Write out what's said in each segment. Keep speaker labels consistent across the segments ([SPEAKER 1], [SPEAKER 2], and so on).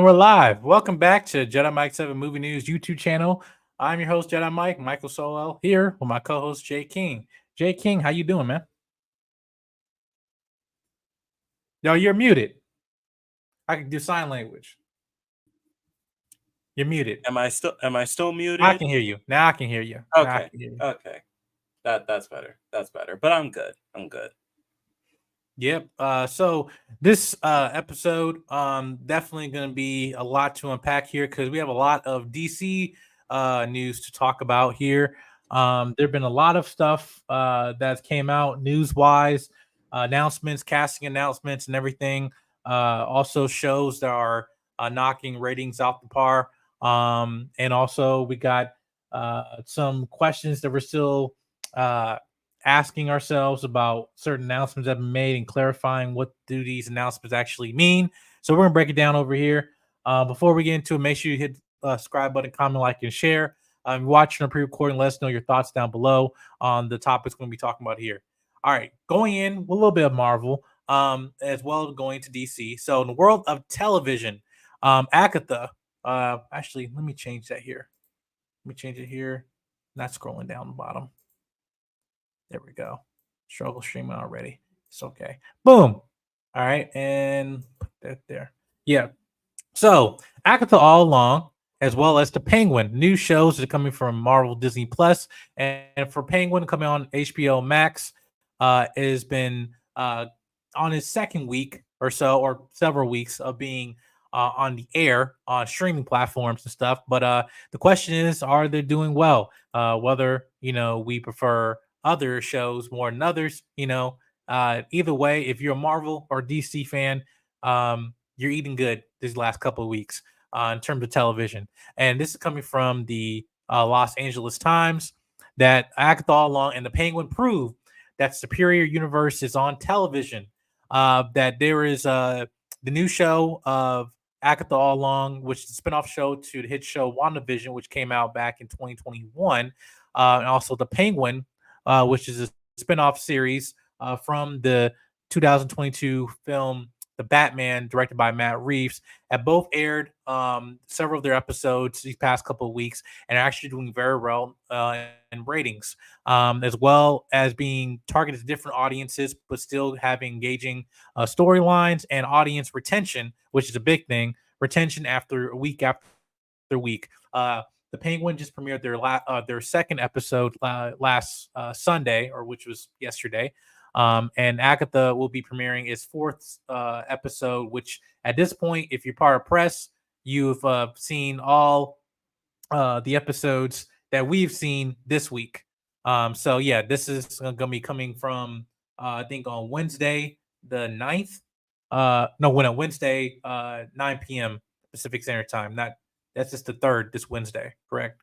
[SPEAKER 1] we're live. Welcome back to Jedi Mike 7 Movie News YouTube channel. I'm your host, Jedi Mike, Michael Solel, here with my co-host, Jay King. Jay King, how you doing, man? Yo, you're muted. I can do sign language. You're muted.
[SPEAKER 2] Am I still
[SPEAKER 1] I
[SPEAKER 2] muted?
[SPEAKER 1] can hear you. Now I can hear you. Now I
[SPEAKER 2] Okay.
[SPEAKER 1] can hear you.
[SPEAKER 2] Okay. That's better. That's better. But I'm good. I'm good.
[SPEAKER 1] Yep. So this episode definitely going to be a lot to unpack here because we have a lot of DC news to talk about here. There've been a lot of stuff that came out news wise, announcements, casting announcements, and everything. Also shows that are knocking ratings out the par. And also we got some questions that we're still asking ourselves about certain announcements that have been made and clarifying what do these announcements actually mean. So we're gonna break it down over here. Before we get into it, make sure you hit subscribe button, comment, like, and share. Watching or pre-recording, let us know your thoughts down below on the topics we're gonna be talking about here. All right, going in with a little bit of Marvel, as well as going to DC. So in the world of television, Agatha. Actually, let me change that here. Let me change it here. Not scrolling down the bottom. There we go. Struggle streaming already. It's okay. Boom. All right. And put that there. Yeah. So Agatha All Along, as well as the Penguin, new shows are coming from Marvel Disney Plus, and for Penguin coming on HBO Max, it has been on his second week or so, or several weeks of being on the air on streaming platforms and stuff. But the question is, are they doing well? Whether we prefer other shows more than others, either way, if you're a Marvel or DC fan, you're eating good these last couple of weeks in terms of television. And this is coming from the Los Angeles Times that Agatha All Along and the Penguin prove that Superior Universe is on television. That there is the new show of Agatha All Along, which is a spinoff show to the hit show WandaVision, which came out back in 2021. And also The Penguin, which is a spinoff series from the 2022 film The Batman, directed by Matt Reeves, have both aired several of their episodes these past couple of weeks and are actually doing very well in ratings, as well as being targeted to different audiences, but still having engaging storylines and audience retention, which is a big thing. Retention after week. The Penguin just premiered their second episode last Sunday, or which was yesterday. And Agatha will be premiering its fourth episode, which at this point, if you're part of press, you've seen all the episodes that we've seen this week. So yeah, this is going to be coming from I think on Wednesday the 9th. No, when on Wednesday 9 p.m. Pacific Standard Time. Not That's just the 3rd this Wednesday, correct?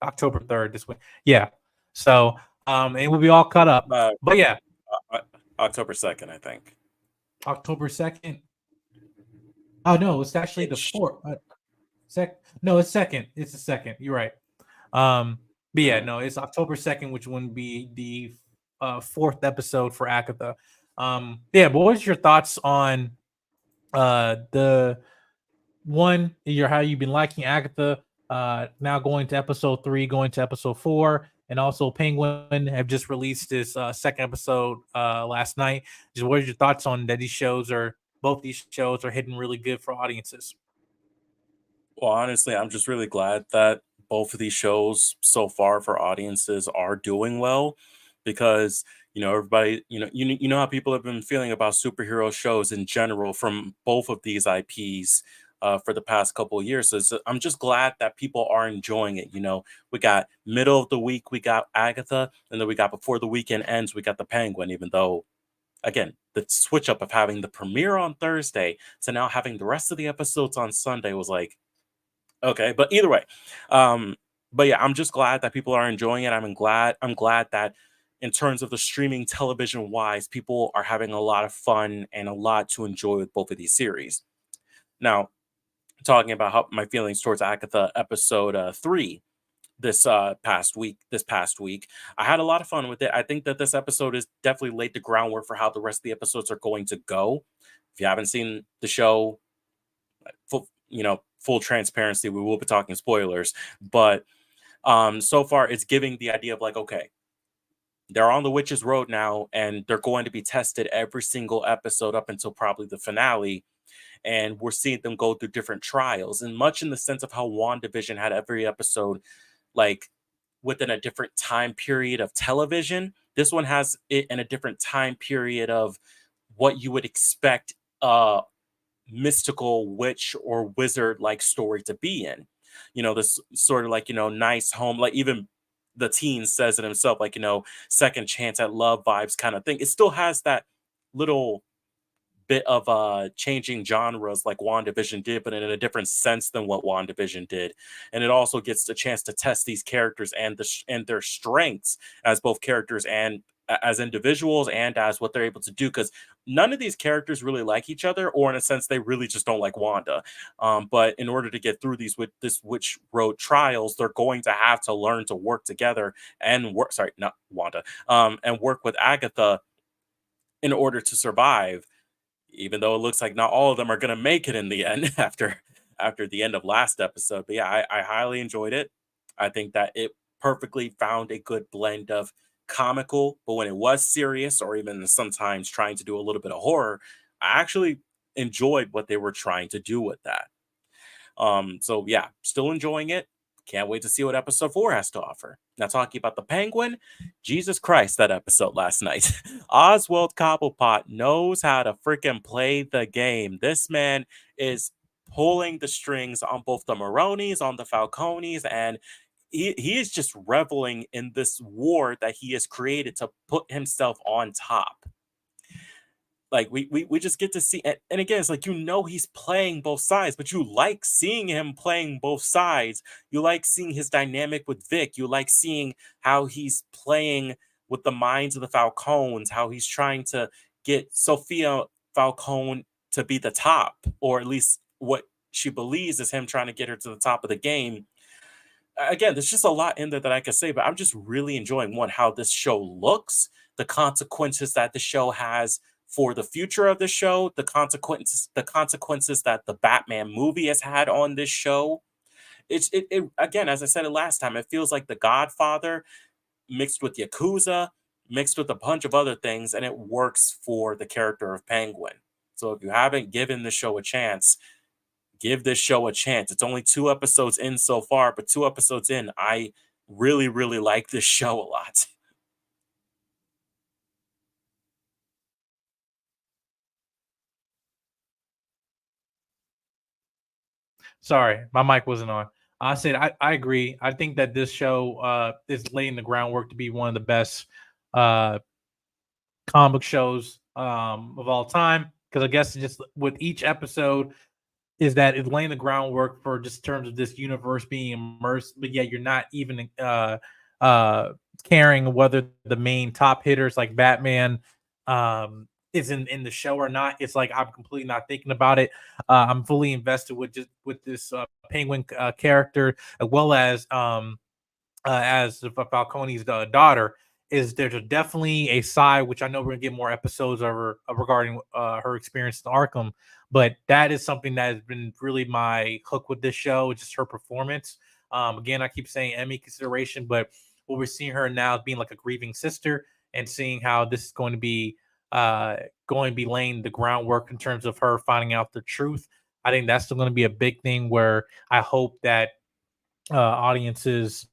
[SPEAKER 1] October 3rd this week. Yeah. So and we'll be all caught up.
[SPEAKER 2] Uh,
[SPEAKER 1] But yeah,
[SPEAKER 2] October 2nd, I think.
[SPEAKER 1] October 2nd. Oh no, it's actually the
[SPEAKER 2] Ish.
[SPEAKER 1] 4th. No, it's second. It's the second. You're right. But yeah,
[SPEAKER 2] Mhm.
[SPEAKER 1] no, it's October 2nd, which would be the fourth episode for Agatha. Yeah, but what's your thoughts on the one, your how you've been liking Agatha, now going to episode 3, going to episode 4, and also Penguin have just released this second episode last night. Just what are your thoughts on that? Both these shows are hitting really good for audiences.
[SPEAKER 2] Well, honestly, I'm just really glad that both of these shows so far for audiences are doing well because everybody you know how people have been feeling about superhero shows in general from both of these IPs for the past couple of years. So I'm just glad that people are enjoying it. We got middle of the week, we got Agatha, and then we got before the weekend ends, we got the Penguin. Even though, again, the switch up of having the premiere on Thursday to now having the rest of the episodes on Sunday was like, okay, but either way, um, but yeah, I'm just glad that people are enjoying it. I'm glad that in terms of the streaming television wise, people are having a lot of fun and a lot to enjoy with both of these series. Now, talking about how my feelings towards Agatha episode 3 this past week, I had a lot of fun with it. I think that this episode is definitely laid the groundwork for how the rest of the episodes are going to go. If you haven't seen the show, full transparency, we will be talking spoilers, but so far it's giving the idea of like, okay, they're on the witch's road now and they're going to be tested every single episode up until probably the finale, and we're seeing them go through different trials, and much in the sense of how WandaVision had every episode like within a different time period of television. This one has it in a different time period of what you would expect a mystical witch or wizard like story to be in. This sort of like, nice home, like even the teen says it himself, like, second chance at love vibes kind of thing. It still has that little bit of changing genres like WandaVision did, but in a different sense than what WandaVision did. And it also gets a chance to test these characters and and their strengths as both characters and as individuals and as what they're able to do, because none of these characters really like each other, or in a sense they really just don't like Wanda. But in order to get through these with this witch road trials, they're going to have to learn to work together and work, sorry, not Wanda, and work with Agatha in order to survive, even though it looks like not all of them are going to make it in the end after the end of last episode. But yeah, I highly enjoyed it. I think that it perfectly found a good blend of comical, but when it was serious or even sometimes trying to do a little bit of horror, I actually enjoyed what they were trying to do with that. So yeah, still enjoying it. Can't wait to see what episode 4 has to offer. Now, talking about the Penguin, Jesus Christ, that episode last night. Oswald Cobblepot knows how to freaking play the game. This man is pulling the strings on both the Maronis, on the Falcones, and he is just reveling in this war that he has created to put himself on top. Like we just get to see, and again, it's like, he's playing both sides, but you like seeing him playing both sides. You like seeing his dynamic with Vic. You like seeing how he's playing with the minds of the Falcons, how he's trying to get Sophia Falcone to be the top, or at least what she believes is him trying to get her to the top of the game. Again, there's just a lot in there that I could say, but I'm just really enjoying how this show looks, the consequences that the show has for the future of the show, the consequences that the Batman movie has had on this show. It again, as I said it last time, it feels like The Godfather mixed with Yakuza, mixed with a bunch of other things, and it works for the character of Penguin. So if you haven't given the show a chance, give this show a chance. It's only 2 episodes in so far, but 2 episodes in, I really, really like this show a lot.
[SPEAKER 1] Sorry, my mic wasn't on. I said I agree. I think that this show is laying the groundwork to be one of the best uh comic shows of all time. Because I guess just with each episode, is that it's laying the groundwork for just terms of this universe being immersed, but yet you're not even uh caring whether the main top hitters like Batman is in the show or not. It's like I'm completely not thinking about it. I'm fully invested with this Penguin character, as Falcone's daughter. Is there's definitely a side which I know we're gonna get more episodes of her regarding her experience in Arkham, but that is something that has been really my hook with this show, just her performance. Again, I keep saying Emmy consideration, but what we're seeing her now is being like a grieving sister, and seeing how this is uh, going to be laying the groundwork in terms of her finding out the truth. I think that's still going to be a big thing where I hope that audiences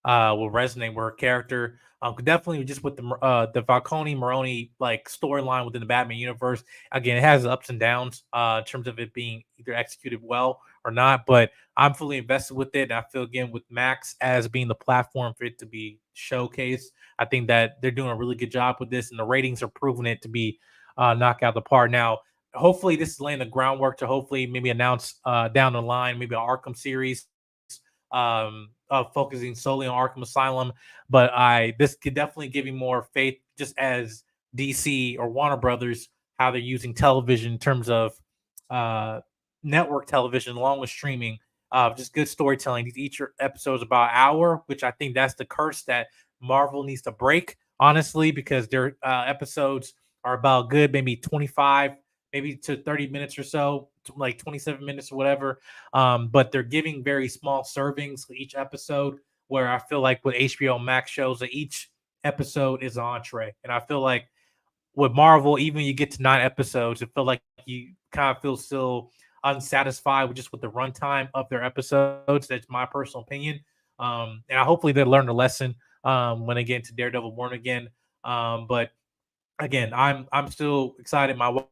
[SPEAKER 1] will resonate with her character. Definitely just with the Falcone Maroni like storyline within the Batman universe. Again, it has ups and downs in terms of it being either executed well or not. But I'm fully invested with it. And I feel again with Max as being the platform for it to be showcased. I think that they're doing a really good job with this, and the ratings are proving it to be knock out the park. Now, hopefully, this is laying the groundwork to hopefully maybe announce down the line maybe an Arkham series focusing solely on Arkham Asylum. But this could definitely give you more faith, just as DC or Warner Brothers, how they're using television in terms of uh, network television along with streaming. Just good storytelling. Each episode is about an hour, which I think that's the curse that Marvel needs to break, honestly, because their episodes are about good, maybe 25, maybe to 30 minutes or so, like 27 minutes or whatever. But they're giving very small servings for each episode, where I feel like with HBO Max shows that each episode is an entree. And I feel like with Marvel, even when you get to 9 episodes, it feel like you kind of feel still unsatisfied with just with the runtime of their episodes. That's my personal opinion. And I hopefully they learn the lesson when they get into Daredevil Born Again. But again, I'm still excited. My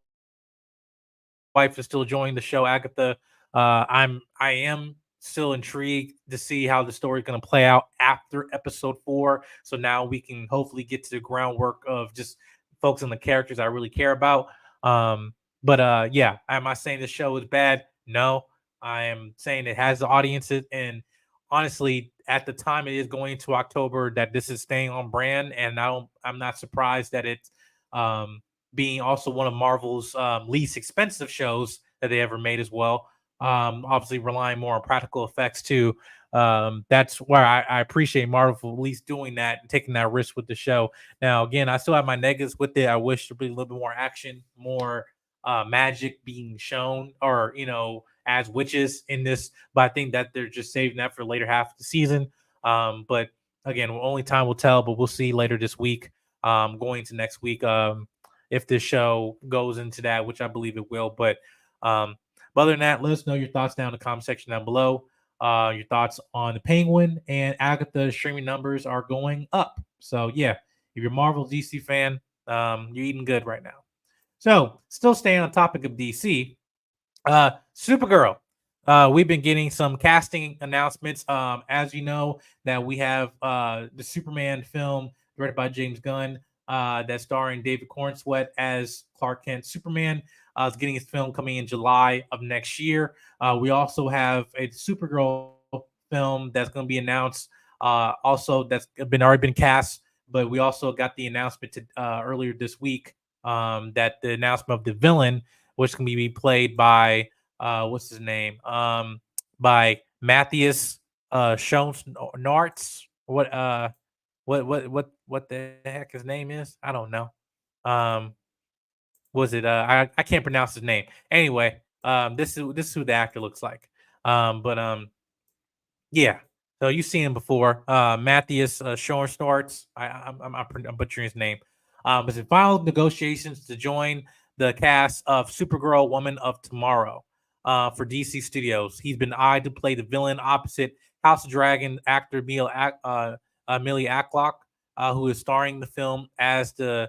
[SPEAKER 1] wife is still enjoying the show, Agatha. I am still intrigued to see how the story is going to play out after episode 4. So now we can hopefully get to the groundwork of just focusing on the characters I really care about. But yeah, am I saying the show is bad? No, I am saying it has the audiences, and honestly, at the time it is going into October, that this is staying on brand, and I'm not surprised that it's um being also one of Marvel's least expensive shows that they ever made as well. Obviously, relying more on practical effects too. That's where I appreciate Marvel at least doing that and taking that risk with the show. Now, again, I still have my negatives with it. I wish there be a little bit more action, more magic being shown, or as witches in this. But I think that they're just saving that for later half of the season. But again, only time will tell. But we'll see later this week. Going to next week. If this show goes into that, which I believe it will. Um, but other than that, let us know your thoughts down in the comment section down below. Your thoughts on the Penguin and Agatha streaming numbers are going up. So yeah, if you're a Marvel DC fan, you're eating good right now. So still staying on topic of DC, Supergirl. We've been getting some casting announcements. As you know, that we have the Superman film directed by James Gunn, that's starring David Cornsweet as Clark Kent Superman. Is getting his film coming in July of next year. We also have a Supergirl film that's going to be announced. Also, that's been already been cast, but we also got the announcement earlier this week, that the announcement of the villain, which can be played by what's his name? By Matthias Schoenaerts. What the heck his name is? I don't know. Um, was it I can't pronounce his name. Anyway, this is who the actor looks like. But yeah. So you've seen him before. Matthias Schoenaerts. I'm butchering his name. It's in final negotiations to join the cast of Supergirl Woman of Tomorrow for DC Studios. He's been eyed to play the villain opposite House of Dragon actor Amelia Acklock, who is starring the film as the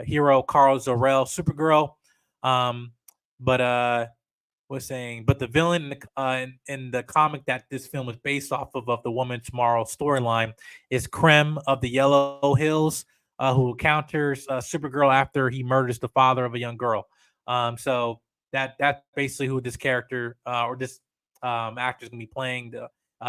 [SPEAKER 1] hero Carl Zor-El Supergirl. Um, but was saying, but the villain in the comic that this film is based off of the Woman Tomorrow storyline is Krem of the Yellow Hills, who encounters Supergirl after he murders the father of a young girl. So that's basically who this character or this actor is gonna be playing.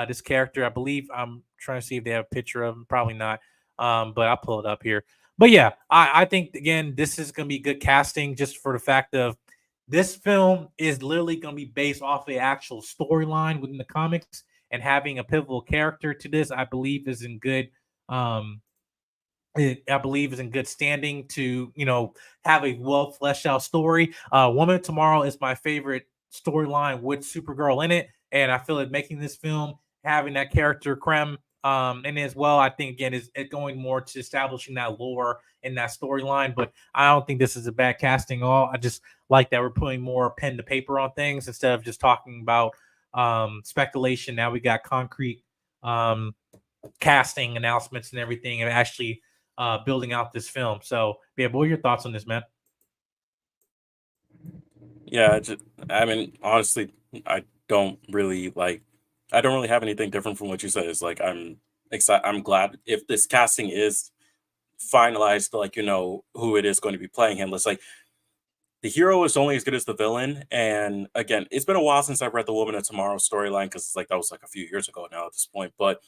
[SPEAKER 1] This character, I believe. I'm trying to see if they have a picture of him. Probably not. But I'll pull it up here. But yeah, I think again this is gonna be good casting just for the fact of this film is literally going to be based off the actual storyline within the comics, and having a pivotal character to this, I believe, is in good. Um, I believe is in good standing to have a well fleshed out story. Woman of Tomorrow is my favorite storyline with Supergirl in it, and I feel like making this film having that character Krem and as well, I think again is it going more to establishing that lore in that storyline. But I don't think this is a bad casting at all. I just like that we're putting more pen to paper on things instead of just talking about speculation. Now we got concrete um, casting announcements and everything, and actually building out this film. So, yeah, what are your thoughts on this, man?
[SPEAKER 2] Yeah, I mean, honestly, I don't really like. I don't really have anything different from what you said. Is like I'm excited. I'm glad if this casting is finalized, like who it is going to be playing him. It's like the hero is only as good as the villain. And again, it's been a while since I've read the Woman of Tomorrow storyline because it's like that was like a few years ago now at this point. But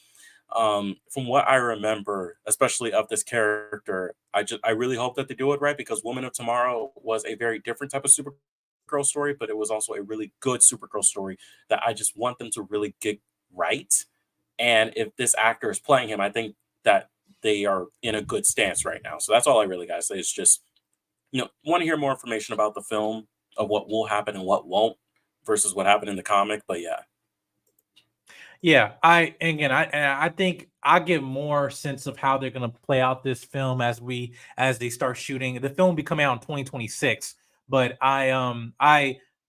[SPEAKER 2] from what I remember, especially of this character, I really hope that they do it right because Woman of Tomorrow was a very different type of Supergirl story, but it was also a really good Supergirl story that I just want them to really get right. And if this actor is playing him, I think that they are in a good stance right now. So that's all I really gotta say. Is just want to hear more information about the film of what will happen and what won't versus what happened in the comic. But yeah,
[SPEAKER 1] Yeah, I think I get more sense of how they're gonna play out this film as they start shooting. The film will be coming out in 2026, but I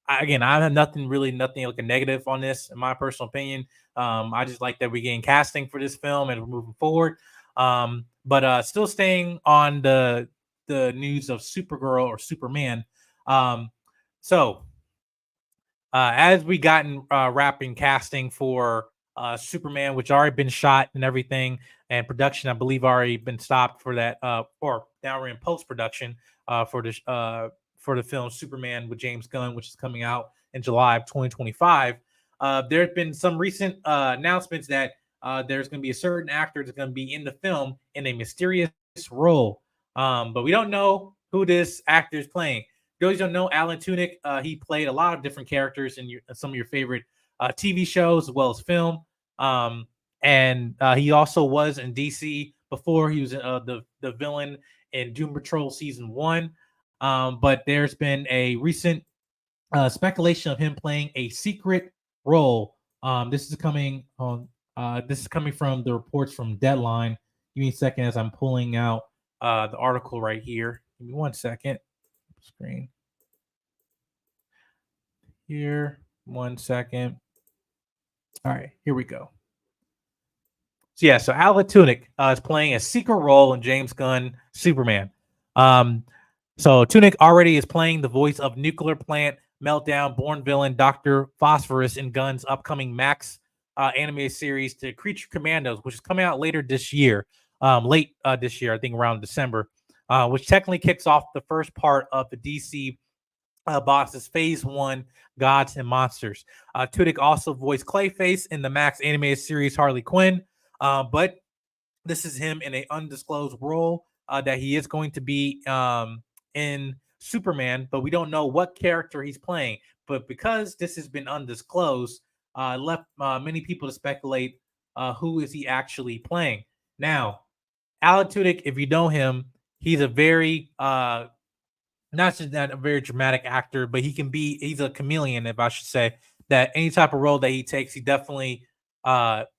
[SPEAKER 1] have nothing like a negative on this in my personal opinion. I just like that we're getting casting for this film and we're moving forward. But still staying on the news of Supergirl or Superman. Um, so as we gotten wrapping casting for Superman, which already been shot and everything, and production, I believe, already been stopped for that. Or now we're in post production for the film Superman with James Gunn, which is coming out in July of 2025. There have been some recent announcements that there's going to be a certain actor that's going to be in the film in a mysterious role, but we don't know who this actor is playing. Those who don't know Alan Tudyk, he played a lot of different characters in some of your favorite TV shows as well as film. Um, and he also was in DC before. He was the villain in Doom Patrol season 1. But there's been a recent speculation of him playing a secret role. This is coming on. This is coming from the reports from Deadline. Give me a second as I'm pulling out the article right here. Give me 1 second. Screen here. 1 second. All right, here we go. So Alan Tudyk is playing a secret role in James Gunn Superman. So Tudyk already is playing the voice of nuclear plant meltdown born villain Dr. Phosphorus in Gunn's upcoming Max animated series to Creature Commandos, which is coming out later this year, late this year, I think around December, which technically kicks off the first part of the DC box's Phase 1 Gods and Monsters. Tudyk also voiced Clayface in the Max animated series Harley Quinn, but this is him in an undisclosed role that he is going to be in Superman, but we don't know what character he's playing. But because this has been undisclosed, left many people to speculate who is he actually playing. Now, Alan Tudyk, if you know him, he's a very not just that a very dramatic actor, but he's a chameleon, if I should say, that any type of role that he takes, he definitely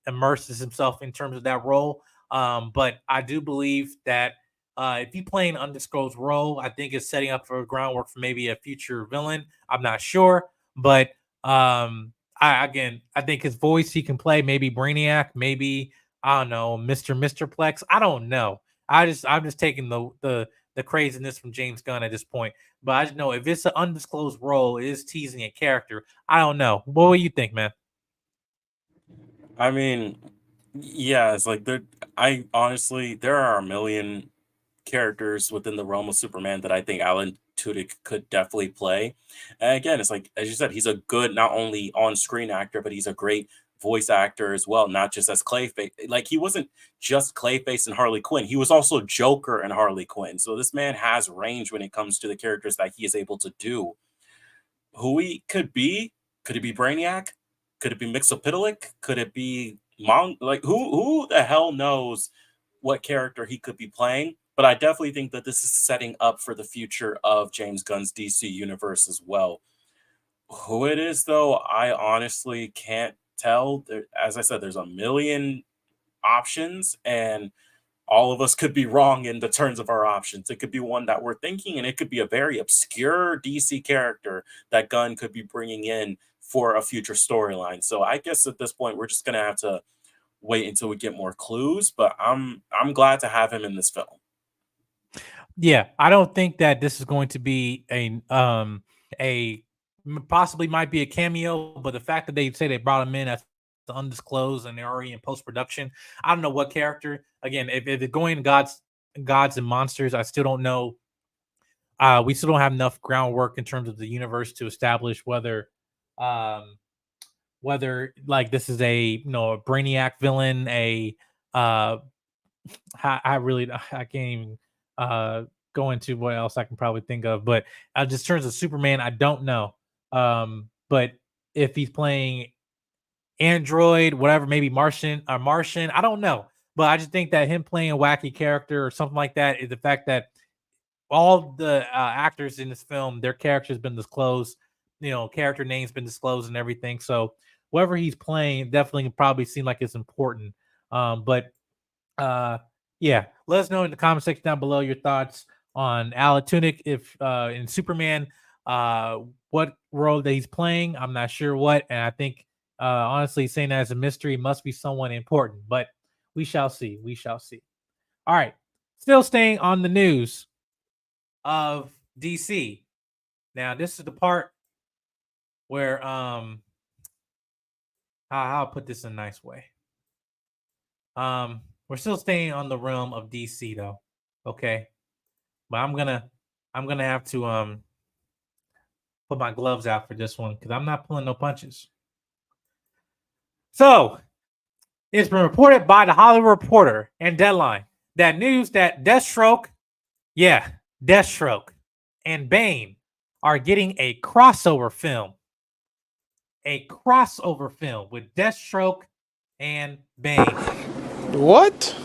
[SPEAKER 1] immerses himself in terms of that role. But I do believe that if you play an undisclosed role, I think it's setting up for groundwork for maybe a future villain. I'm not sure, but I think his voice he can play maybe Brainiac, maybe I don't know, Mr. Plex. I don't know. I'm just taking the craziness from James Gunn at this point. But I just know if it's an undisclosed role, it is teasing a character. I don't know. What do you think, man?
[SPEAKER 2] I mean, yeah, it's like there. I honestly, there are a million characters within the realm of Superman that I think Alan Tudyk could definitely play. And again, it's like as you said, he's a good not only on-screen actor, but he's a great voice actor as well, not just as Clayface. Like he wasn't just Clayface and Harley Quinn; he was also Joker and Harley Quinn. So this man has range when it comes to the characters that he is able to do. Who he could be? Could it be Brainiac? Could it be Mixopidalic? Could it be Like who the hell knows what character he could be playing? But I definitely think that this is setting up for the future of James Gunn's DC universe as well. Who it is, though, I honestly can't tell. As I said, there's a million options, and all of us could be wrong in the terms of our options. It could be one that we're thinking, and it could be a very obscure DC character that Gunn could be bringing in for a future storyline. So I guess at this point, we're just gonna have to wait until we get more clues. But I'm glad to have him in this film.
[SPEAKER 1] Yeah, I don't think that this is going to be a possibly might be a cameo, but the fact that they say they brought him in as undisclosed and they're already in post production, I don't know what character. Again, if they're going gods and monsters, I still don't know. We still don't have enough groundwork in terms of the universe to establish um, whether like this is a Brainiac villain, a uh I really I can't even go into what else I can probably think of, but just in terms of Superman, I don't know. But if he's playing Android, whatever, maybe Martian, I don't know. But I just think that him playing a wacky character or something like that is the fact that all the actors in this film, their character's been disclosed, character names been disclosed and everything. So whoever he's playing definitely probably seem like it's important. But yeah, let us know in the comment section down below your thoughts on Alan Tudyk if in Superman, uh, what role that he's playing. I'm not sure what, and I think honestly saying that as a mystery must be someone important, but we shall see. We shall see. All right, still staying on the news of DC. Now, this is the part where how I'll put this in a nice way. We're still staying on the realm of DC though. Okay. But I'm gonna have to put my gloves out for this one because I'm not pulling no punches. So it's been reported by the Hollywood Reporter and Deadline that news that Deathstroke, yeah, Deathstroke and Bane are getting a crossover film. A crossover film with Deathstroke and Bane.
[SPEAKER 3] What?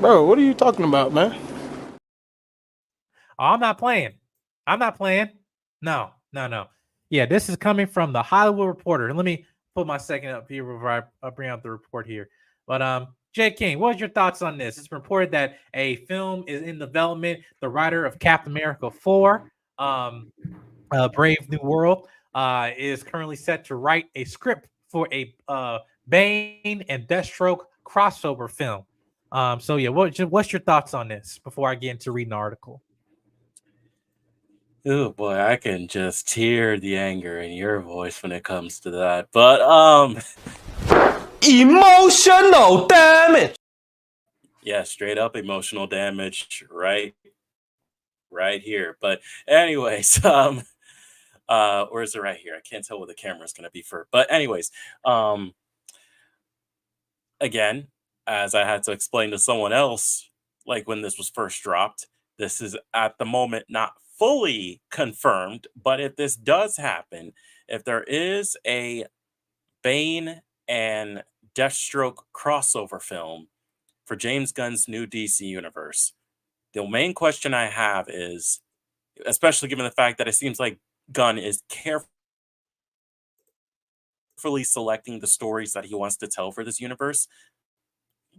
[SPEAKER 3] Bro, what are you talking about, man?
[SPEAKER 1] Oh, I'm not playing. I'm not playing. No, no, no. Yeah, this is coming from the Hollywood Reporter. Let me put my second up here before I bring out the report here. But Jay King, what's your thoughts on this? It's reported that a film is in development. The writer of Captain America 4, Brave New World, is currently set to write a script for a Bane and Deathstroke crossover film. So yeah, what's your thoughts on this before I get into reading the article?
[SPEAKER 2] Oh boy, I can just hear the anger in your voice when it comes to that. But
[SPEAKER 3] Emotional damage.
[SPEAKER 2] yeah, straight up emotional damage right here. But anyways, or is it right here? I can't tell what the camera's gonna be for. But anyways, again, as I had to explain to someone else, like when this was first dropped, this is at the moment not fully confirmed. But if this does happen, if there is a Bane and Deathstroke crossover film for James Gunn's new DC universe, the main question I have is, especially given the fact that it seems like Gunn is carefully selecting the stories that he wants to tell for this universe,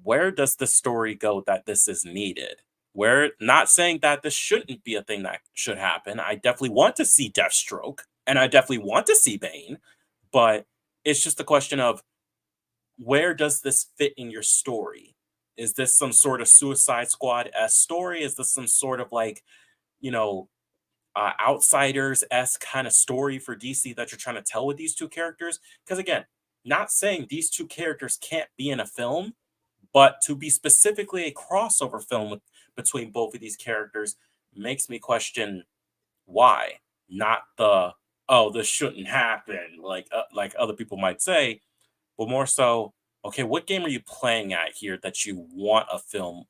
[SPEAKER 2] where does the story go that this is needed? We're not saying that this shouldn't be a thing that should happen. I definitely want to see Deathstroke and I definitely want to see Bane, but it's just a question of where does this fit in your story? Is this some sort of Suicide Squad s story? Is this some sort of like, you know, outsiders s kind of story for DC that you're trying to tell with these two characters? Because again, not saying these two characters can't be in a film, but to be specifically a crossover film between both of these characters makes me question why. Not the, oh, this shouldn't happen, like other people might say, but more so, okay, what game are you playing at here that you want a film?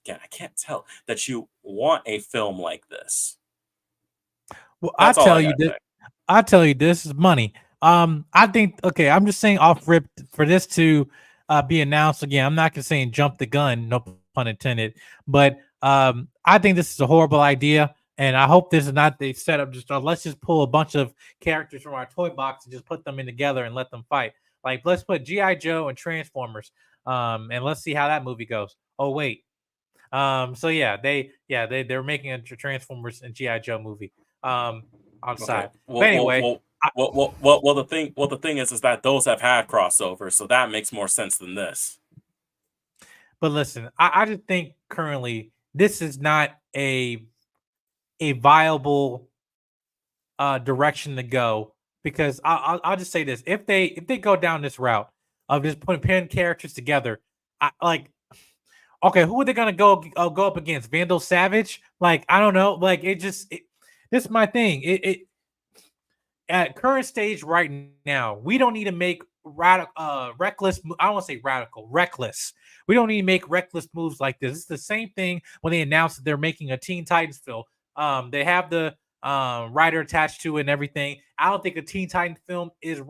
[SPEAKER 2] Again, I can't tell that you want a film like this.
[SPEAKER 1] Well,
[SPEAKER 2] That's all I gotta say.
[SPEAKER 1] I tell you, this is money. I think okay. I'm just saying off rip for this to be announced again. I'm not gonna say jump the gun, no pun intended. But I think this is a horrible idea, and I hope this is not the setup. Just let's just pull a bunch of characters from our toy box and just put them in together and let them fight. Like let's put GI Joe and Transformers, and let's see how that movie goes. Oh wait, so they're making a Transformers and GI Joe movie
[SPEAKER 2] Okay.
[SPEAKER 1] outside. But
[SPEAKER 2] Well, well,
[SPEAKER 1] anyway,
[SPEAKER 2] well,
[SPEAKER 1] I,
[SPEAKER 2] the thing is that those have had crossovers, so that makes more sense than this.
[SPEAKER 1] but listen, I just think currently this is not a viable direction to go because I'll just say this: if they go down this route of just putting characters together, I like okay, who are they gonna go up against? Vandal Savage? Like I don't know. Like this is my thing. It at current stage right now, we don't need to make radical, reckless. I don't want to say radical, reckless. We don't need to make reckless moves like this. It's the same thing when they announced that they're making a Teen Titans film. They have the writer attached to it and everything. I don't think a Teen Titans film is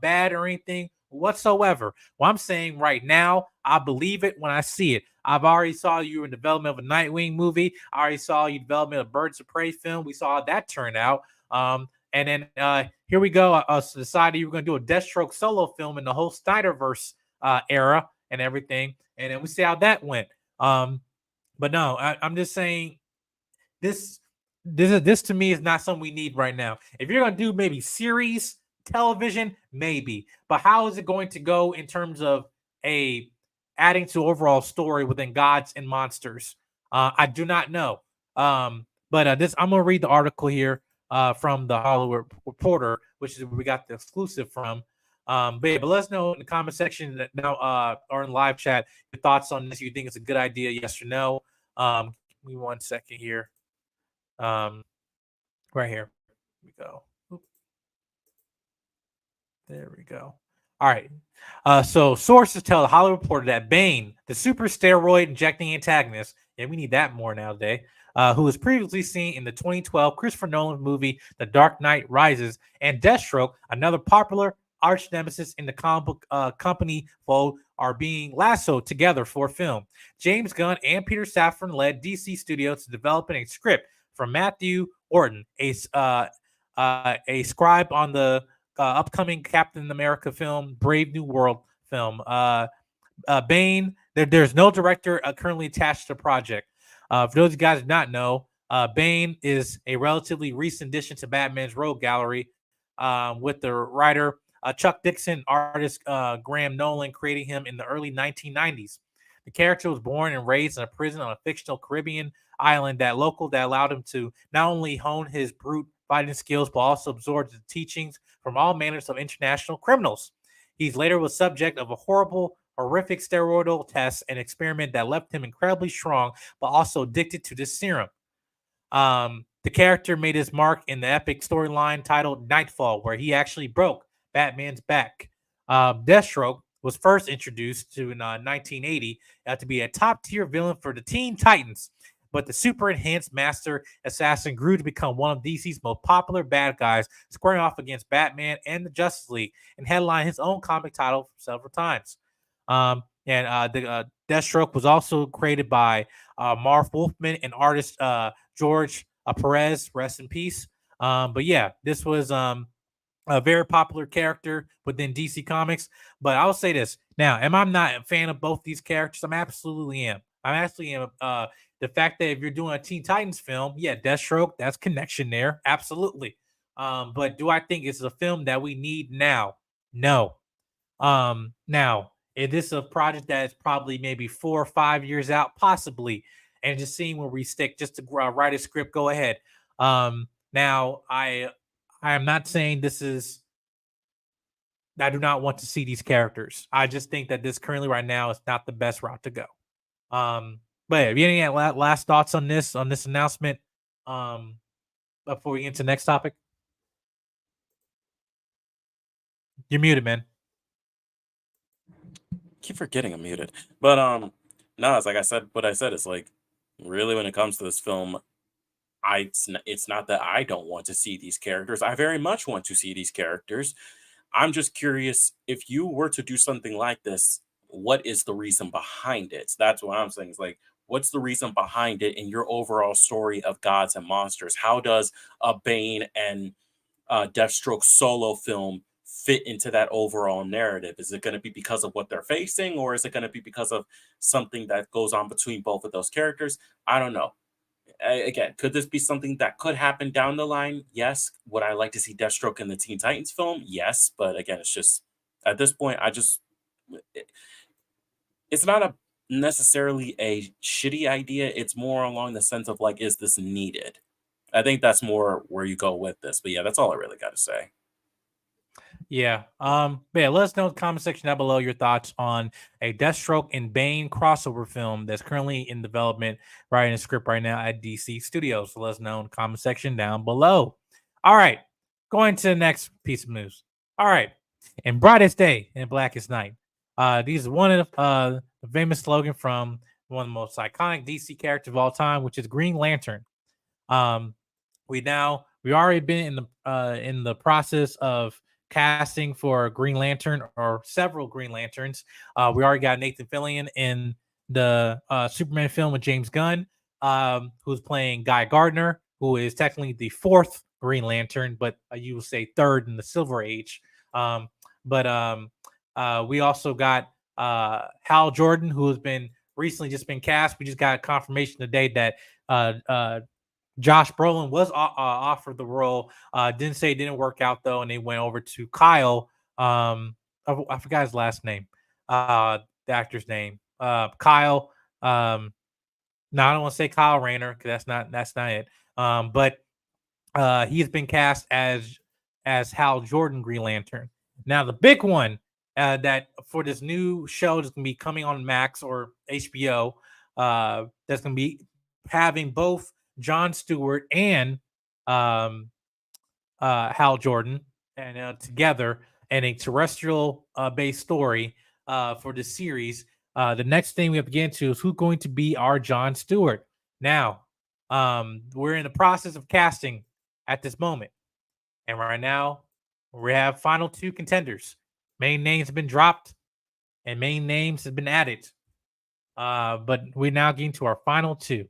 [SPEAKER 1] bad or anything. whatsoever. What I'm saying right now, I believe it when I see it. I've already saw you in development of a Nightwing movie. I already saw you development of Birds of Prey film. We saw how that turn out. And then here we go. Decided you were going to do a Deathstroke solo film in the whole Snyderverse era and everything. And then we see how that went. But no, I'm just saying this to me is not something we need right now. If you're gonna do maybe series television, maybe, but how is it going to go in terms of a adding to overall story within Gods and Monsters? I do not know. But this I'm gonna read the article here from the Hollywood Reporter, which is where we got the exclusive from. But let us know in the comment section that now or in live chat your thoughts on this. You think it's a good idea, yes or no? Give me 1 second here. Right here we go. Oop. There we go. All right. So sources tell the Hollywood Reporter that Bane, the super steroid injecting antagonist, we need that more nowadays, who was previously seen in the 2012 Christopher Nolan movie The Dark Knight Rises, and Deathstroke, another popular arch nemesis in the comic book company fold, are being lassoed together for film. James Gunn and Peter Safran led DC Studios to develop a script from Matthew Orton, a scribe on the upcoming Captain America film, Brave New World film. Bane, there's no director currently attached to the project. For those of you guys who do not know, Bane is a relatively recent addition to Batman's Rogue Gallery, with the writer Chuck Dixon, artist Graham Nolan creating him in the early 1990s. The character was born and raised in a prison on a fictional Caribbean island that allowed him to not only hone his brute fighting skills, but also absorb the teachings from all manners of international criminals. He later was subject of a horrific steroidal test and experiment that left him incredibly strong, but also addicted to this serum. The character made his mark in the epic storyline titled Nightfall, where he actually broke Batman's back. Deathstroke was first introduced in 1980 to be a top-tier villain for the Teen Titans, but the super enhanced master assassin grew to become one of DC's most popular bad guys, squaring off against Batman and the Justice League, and headlined his own comic title several times. The Deathstroke was also created by Marv Wolfman and artist George Perez, rest in peace. But yeah, this was a very popular character within DC Comics. But I'll say this now: am I not a fan of both these characters? I absolutely am. The fact that if you're doing a Teen Titans film, yeah, Deathstroke, that's connection there, absolutely. But do I think it's a film that we need now? No. Now, is this a project that is probably maybe 4 or 5 years out, possibly, and just seeing where we stick, just to write a script, go ahead. Now I am not saying this is. I do not want to see these characters. I just think that this currently right now is not the best route to go. But have you any last thoughts on this announcement? Before we get into the next topic, you're muted, man.
[SPEAKER 2] Keep forgetting I'm muted. But no, it's like I said. What I said is like, really, when it comes to this film, it's not that I don't want to see these characters. I very much want to see these characters. I'm just curious, if you were to do something like this, what is the reason behind it? That's what I'm saying. Is like, what's the reason behind it in your overall story of Gods and Monsters? How does a Bane and Deathstroke solo film fit into that overall narrative? Is it going to be because of what they're facing, or is it going to be because of something that goes on between both of those characters? I don't know. Again, could this be something that could happen down the line? Yes. Would I like to see Deathstroke in the Teen Titans film? Yes. But again, it's just at this point, it's not a necessarily a shitty idea. It's more along the sense of like, is this needed? I think that's more where you go with this. But yeah, that's all I really got to say.
[SPEAKER 1] Yeah. But yeah, let us know in the comment section down below your thoughts on a Deathstroke and Bane crossover film that's currently in development, writing a script right now at DC Studios. So let us know in the comment section down below. All right. Going to the next piece of news. All right. In brightest day and blackest night. These is one of the famous slogan from one of the most iconic DC characters of all time, which is Green Lantern. We already been in the process of casting for Green Lantern or several Green Lanterns. We already got Nathan Fillion in the Superman film with James Gunn, who's playing Guy Gardner, who is technically the fourth Green Lantern, but you will say third in the Silver Age. But we also got Hal Jordan, who has been recently just been cast. We just got confirmation today that Josh Brolin was offered the role. Didn't say it didn't work out though, and they went over to Kyle. I forgot his last name. The actor's name. Kyle. No, I don't want to say Kyle Rayner because that's not it. But he's been cast as Hal Jordan Green Lantern. Now the big one that for this new show that's gonna be coming on Max or HBO, that's gonna be having both John Stewart and Hal Jordan and together in a terrestrial based story for the series. The next thing we have to get into is who's going to be our John Stewart. Now, we're in the process of casting at this moment, and right now we have final two contenders. Main names have been dropped, and main names have been added. But we're now getting to our final two.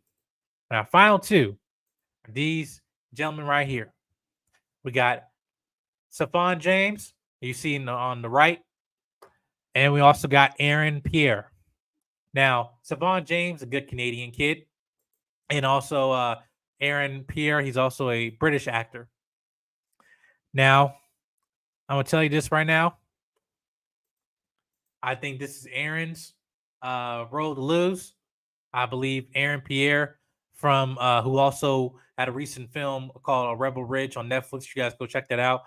[SPEAKER 1] Now, final two are these gentlemen right here. We got Stephon James, you see on the right, and we also got Aaron Pierre. Now, Stephon James, a good Canadian kid, and also Aaron Pierre, he's also a British actor. Now, I'm gonna tell you this right now. I think this is Aaron's road to lose. I believe Aaron Pierre from who also had a recent film called Rebel Ridge on Netflix. You guys go check that out.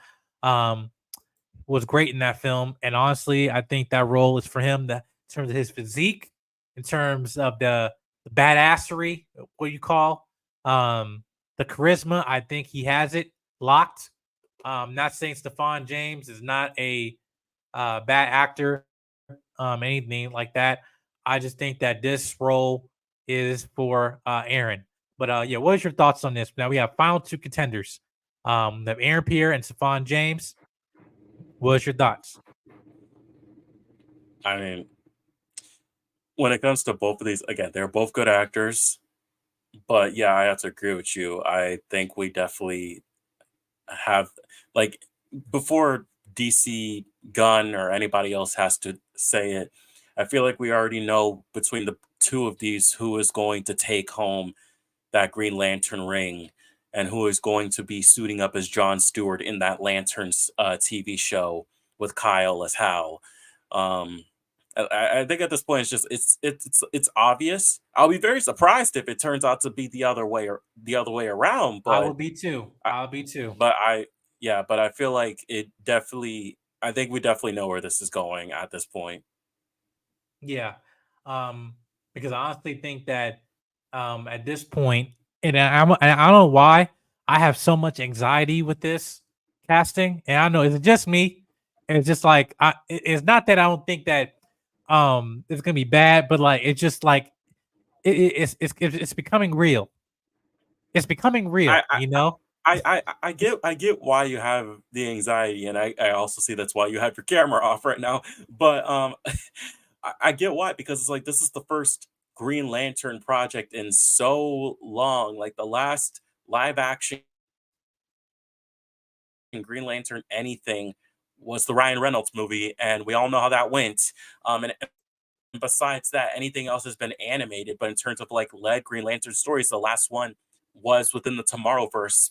[SPEAKER 1] Was great in that film, and honestly, I think that role is for him. That in terms of his physique, in terms of the badassery, what you call the charisma, I think he has it locked. Not saying Stephon James is not a bad actor, anything like that. I just think that this role is for Aaron. But yeah, what is your thoughts on this? Now we have final two contenders. The Aaron Pierre and Stephon James. What's your thoughts?
[SPEAKER 2] I mean, when it comes to both of these, again, they're both good actors. But yeah, I have to agree with you. I think we definitely have, like, before DC Gunn or anybody else has to say it, I feel like we already know between the two of these who is going to take home that Green Lantern ring and who is going to be suiting up as John Stewart in that Lanterns TV show with Kyle as Hal. I think at this point it's obvious. I'll be very surprised if it turns out to be the other way around.
[SPEAKER 1] I
[SPEAKER 2] But
[SPEAKER 1] will be too.
[SPEAKER 2] I,
[SPEAKER 1] I'll be too.
[SPEAKER 2] but I feel like it definitely. I think we definitely know where this is going at this point.
[SPEAKER 1] Yeah. Because I honestly think that at this point, and I don't know why I have so much anxiety with this casting. And I know it's just me. It's just like it's not that I don't think that it's gonna be bad, but like it's just like it's becoming real. It's becoming
[SPEAKER 2] I
[SPEAKER 1] real, you know?
[SPEAKER 2] I get why you have the anxiety, and I also see that's why you have your camera off right now. But I get why, because it's like this is the first Green Lantern project in so long. Like the last live action Green Lantern anything was the Ryan Reynolds movie, and we all know how that went. And besides that, anything else has been animated. But in terms of like led Green Lantern stories, the last one was within the Tomorrowverse,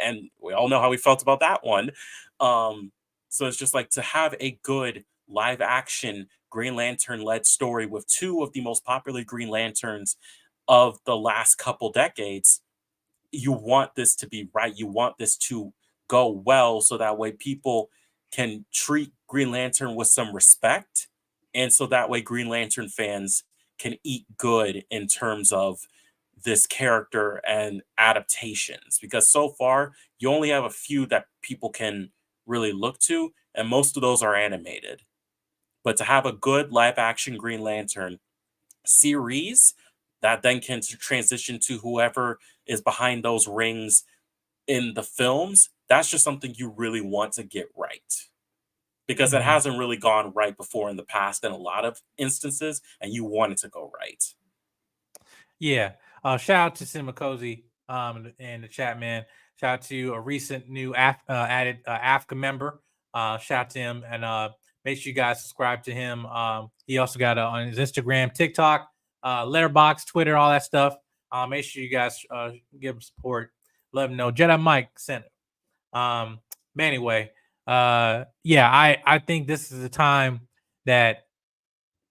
[SPEAKER 2] and we all know how we felt about that one. So it's just like to have a good live action Green Lantern led story with two of the most popular Green Lanterns of the last couple decades. You want this to be right. You want this to go well, so that way people can treat Green Lantern with some respect, and so that way Green Lantern fans can eat good in terms of this character and adaptations. Because so far you only have a few that people can really look to, and most of those are animated. But to have a good live action Green Lantern series that then can transition to whoever is behind those rings in the films, that's just something you really want to get right. Because it hasn't really gone right before in the past in a lot of instances, and you want it to go right.
[SPEAKER 1] Yeah. Shout out to Cinema Cozy in the chat, man. Shout out to a recent new added Africa member. Shout out to him, and make sure you guys subscribe to him. He also got on his Instagram, TikTok, Letterboxd, Twitter, all that stuff. Make sure you guys give him support. Let him know. Jedi Mike sent it. But anyway, yeah, I think this is the time that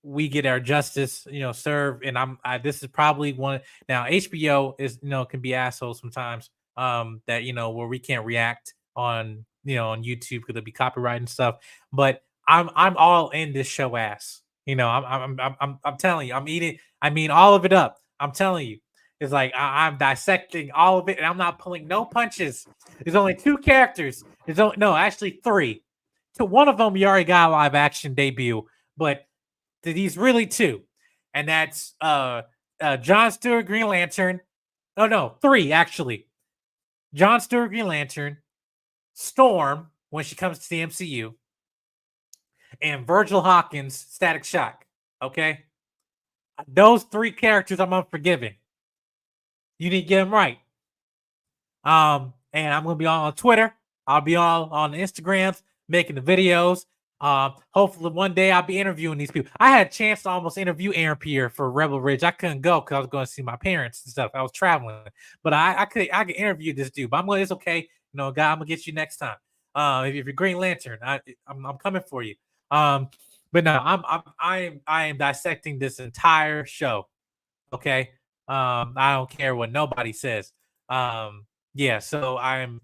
[SPEAKER 1] we get our justice, served. And this is probably one. Now HBO is, can be assholes sometimes. That where we can't react on on YouTube because it'll be copyright and stuff. But I'm all in this show ass. I'm telling you, I'm eating. I mean, all of it up. I'm telling you, it's like I'm dissecting all of it, and I'm not pulling no punches. There's only 2 characters. Actually 3. To one of them, you already got a live action debut, but he's really 2, and that's Jon Stewart, Green Lantern. Oh no, 3 actually. Jon Stewart, Green Lantern, Storm when she comes to the MCU, and Virgil Hawkins, Static Shock. Okay, those 3 characters I'm unforgiving. You need to get them right. And I'm gonna be on Twitter. I'll be on the Instagrams, making the videos. Hopefully one day I'll be interviewing these people. I had a chance to almost interview Aaron Pierre for Rebel Ridge. I couldn't go because I was going to see my parents and stuff. I was traveling, but I could interview this dude. But it's okay. God, I'm gonna get you next time. If you're Green Lantern, I'm coming for you. But no, I am dissecting this entire show. Okay. I don't care what nobody says. Yeah. So I'm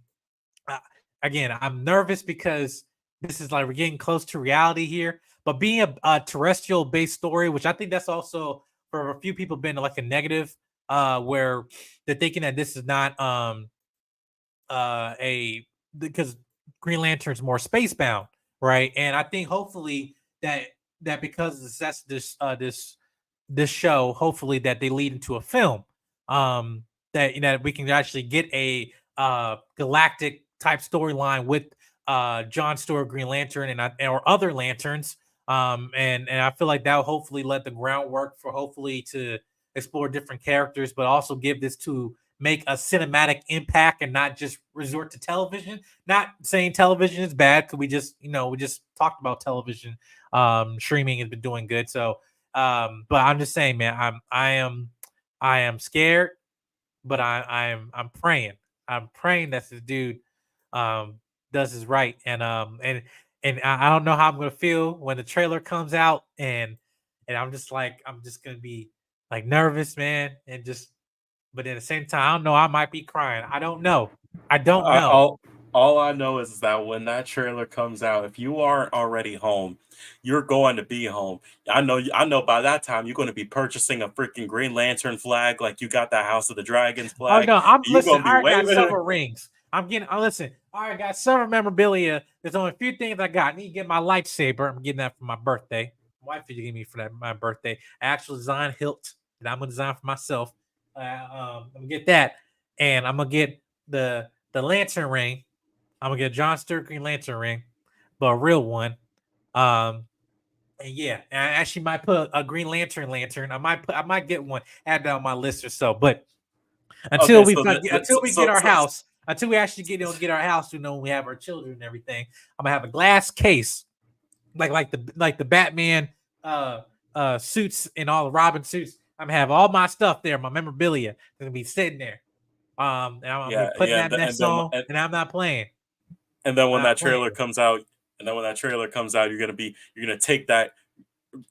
[SPEAKER 1] nervous because this is like we're getting close to reality here, but being a terrestrial based story, which I think that's also for a few people been like a negative, where they're thinking that this is not because Green Lantern's more space bound, right? And I think hopefully that because that's this show, hopefully that they lead into a film, that we can actually get a galactic type storyline with Jon Stewart, Green Lantern, or other lanterns. And I feel like that will hopefully let the groundwork for hopefully to explore different characters, but also give this to make a cinematic impact and not just resort to television. Not saying television is bad, because we just talked about television. Streaming has been doing good. So but I'm just saying, man, I am scared, but I'm praying. I'm praying that this dude does his right. And I don't know how I'm gonna feel when the trailer comes out, and I'm just gonna be like nervous, man, but at the same time, I don't know, I might be crying. I don't know.
[SPEAKER 2] All I know is that when that trailer comes out, if you aren't already home, you're going to be home. I know by that time you're going to be purchasing a freaking Green Lantern flag, like you got the House of the Dragons flag.
[SPEAKER 1] Oh no, I
[SPEAKER 2] waving
[SPEAKER 1] got several rings. I'm getting. Listen, I got several memorabilia. There's only a few things I got. I need to get my lightsaber. I'm getting that for my birthday. My wife gave me for my birthday. Actual design hilt that I'm gonna design for myself. I'm gonna get that, and I'm gonna get the lantern ring. I'm gonna get a Jon Stewart Green Lantern ring, but a real one. And yeah, and I actually might put a Green Lantern. I might get one, add that on my list or so. But until we get our house, until we actually get our house, when we have our children and everything, I'm gonna have a glass case, like the Batman suits and all the Robin suits. I'm gonna have all my stuff there, my memorabilia. Gonna be sitting there. And I'm gonna be putting that in that song, and I'm not playing.
[SPEAKER 2] And then when that trailer comes out, you're gonna take that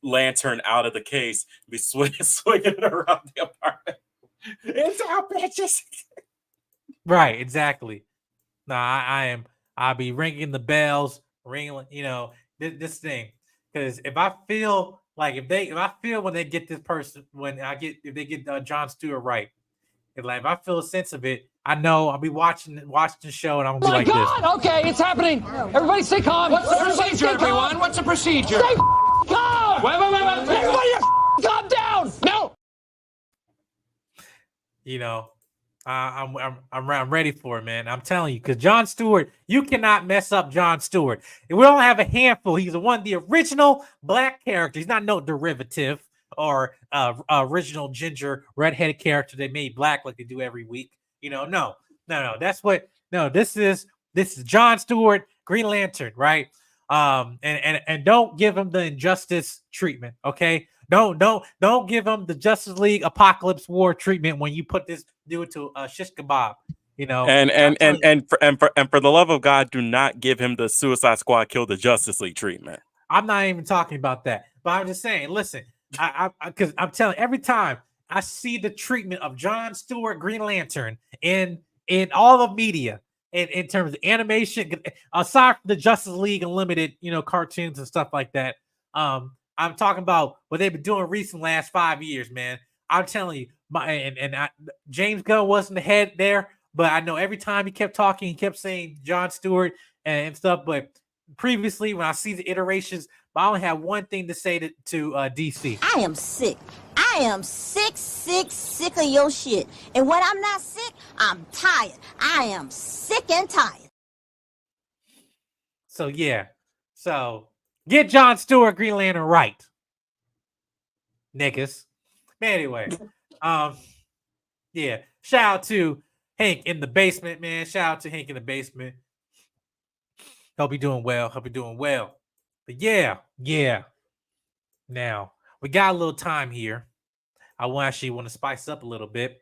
[SPEAKER 2] lantern out of the case, be swinging it around the apartment. It's our bitches.
[SPEAKER 1] Right, exactly. No, I'll be ringing the bells, this thing. Because if I feel when they get this person, if they get Jon Stewart right, if I feel a sense of it, I know I'll be watching the show, and I'm gonna be like,
[SPEAKER 4] "Oh my God! Okay, it's happening. Everybody, stay calm. What's the procedure, everyone? What's the procedure? Stay calm. Wait. Everybody, calm down. No.
[SPEAKER 1] I'm ready for it, man. I'm telling you, because Jon Stewart, you cannot mess up Jon Stewart. And we only have a handful. He's the original black character. He's not no derivative or original ginger redheaded character they made black like they do every week. No. This is Jon Stewart, Green Lantern, right? And don't give him the injustice treatment, okay? Don't give him the Justice League Apocalypse War treatment when you put this dude to shish kebab.
[SPEAKER 2] And
[SPEAKER 1] I'm
[SPEAKER 2] and and
[SPEAKER 1] telling you,
[SPEAKER 2] and for the love of God, do not give him the Suicide Squad kill the Justice League treatment.
[SPEAKER 1] I'm not even talking about that, but I'm just saying. Listen, because I'm telling every time I see the treatment of Jon Stewart Green Lantern in all of media, in terms of animation, aside from the Justice League Unlimited, cartoons and stuff like that. I'm talking about what they've been doing recent last 5 years, man. I'm telling you, James Gunn wasn't the head there, but I know every time he kept talking, he kept saying Jon Stewart and stuff. But previously, when I see the iterations, I only have one thing to say to DC.
[SPEAKER 5] I am sick. I am sick of your shit. And when I'm not sick, I'm tired. I am sick and tired.
[SPEAKER 1] So yeah, get Jon Stewart Green Lantern right, niggas. But anyway, yeah. Shout out to Hank in the basement, man. Shout out to Hank in the basement. Hope you're doing well. But yeah. Now we got a little time here. I actually want to spice up a little bit.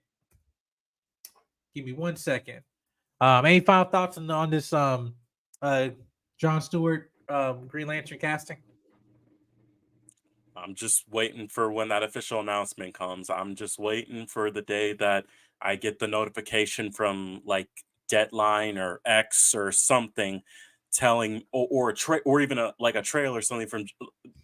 [SPEAKER 1] Give me 1 second. Any final thoughts on this Jon Stewart Green Lantern casting?
[SPEAKER 2] I'm just waiting for when that official announcement comes. I'm just waiting for the day that I get the notification from like Deadline or X or something telling or even a trailer or something from,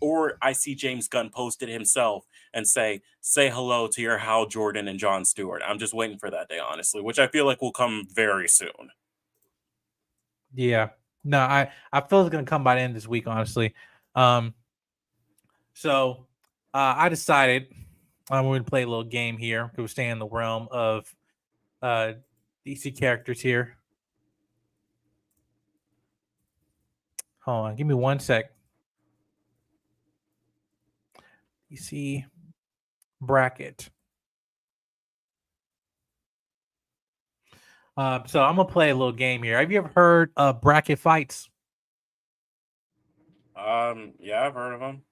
[SPEAKER 2] or I see James Gunn posted himself and say hello to your Hal Jordan and Jon Stewart. I'm just waiting for that day, honestly, which I feel like will come very soon.
[SPEAKER 1] Yeah. No, I feel it's gonna come by the end of this week, honestly. So I decided we're gonna play a little game here. We're staying in the realm of DC characters here. Hold on, give me 1 sec. DC bracket. So I'm gonna play a little game here. Have you ever heard of bracket fights?
[SPEAKER 2] Yeah, I've heard of them.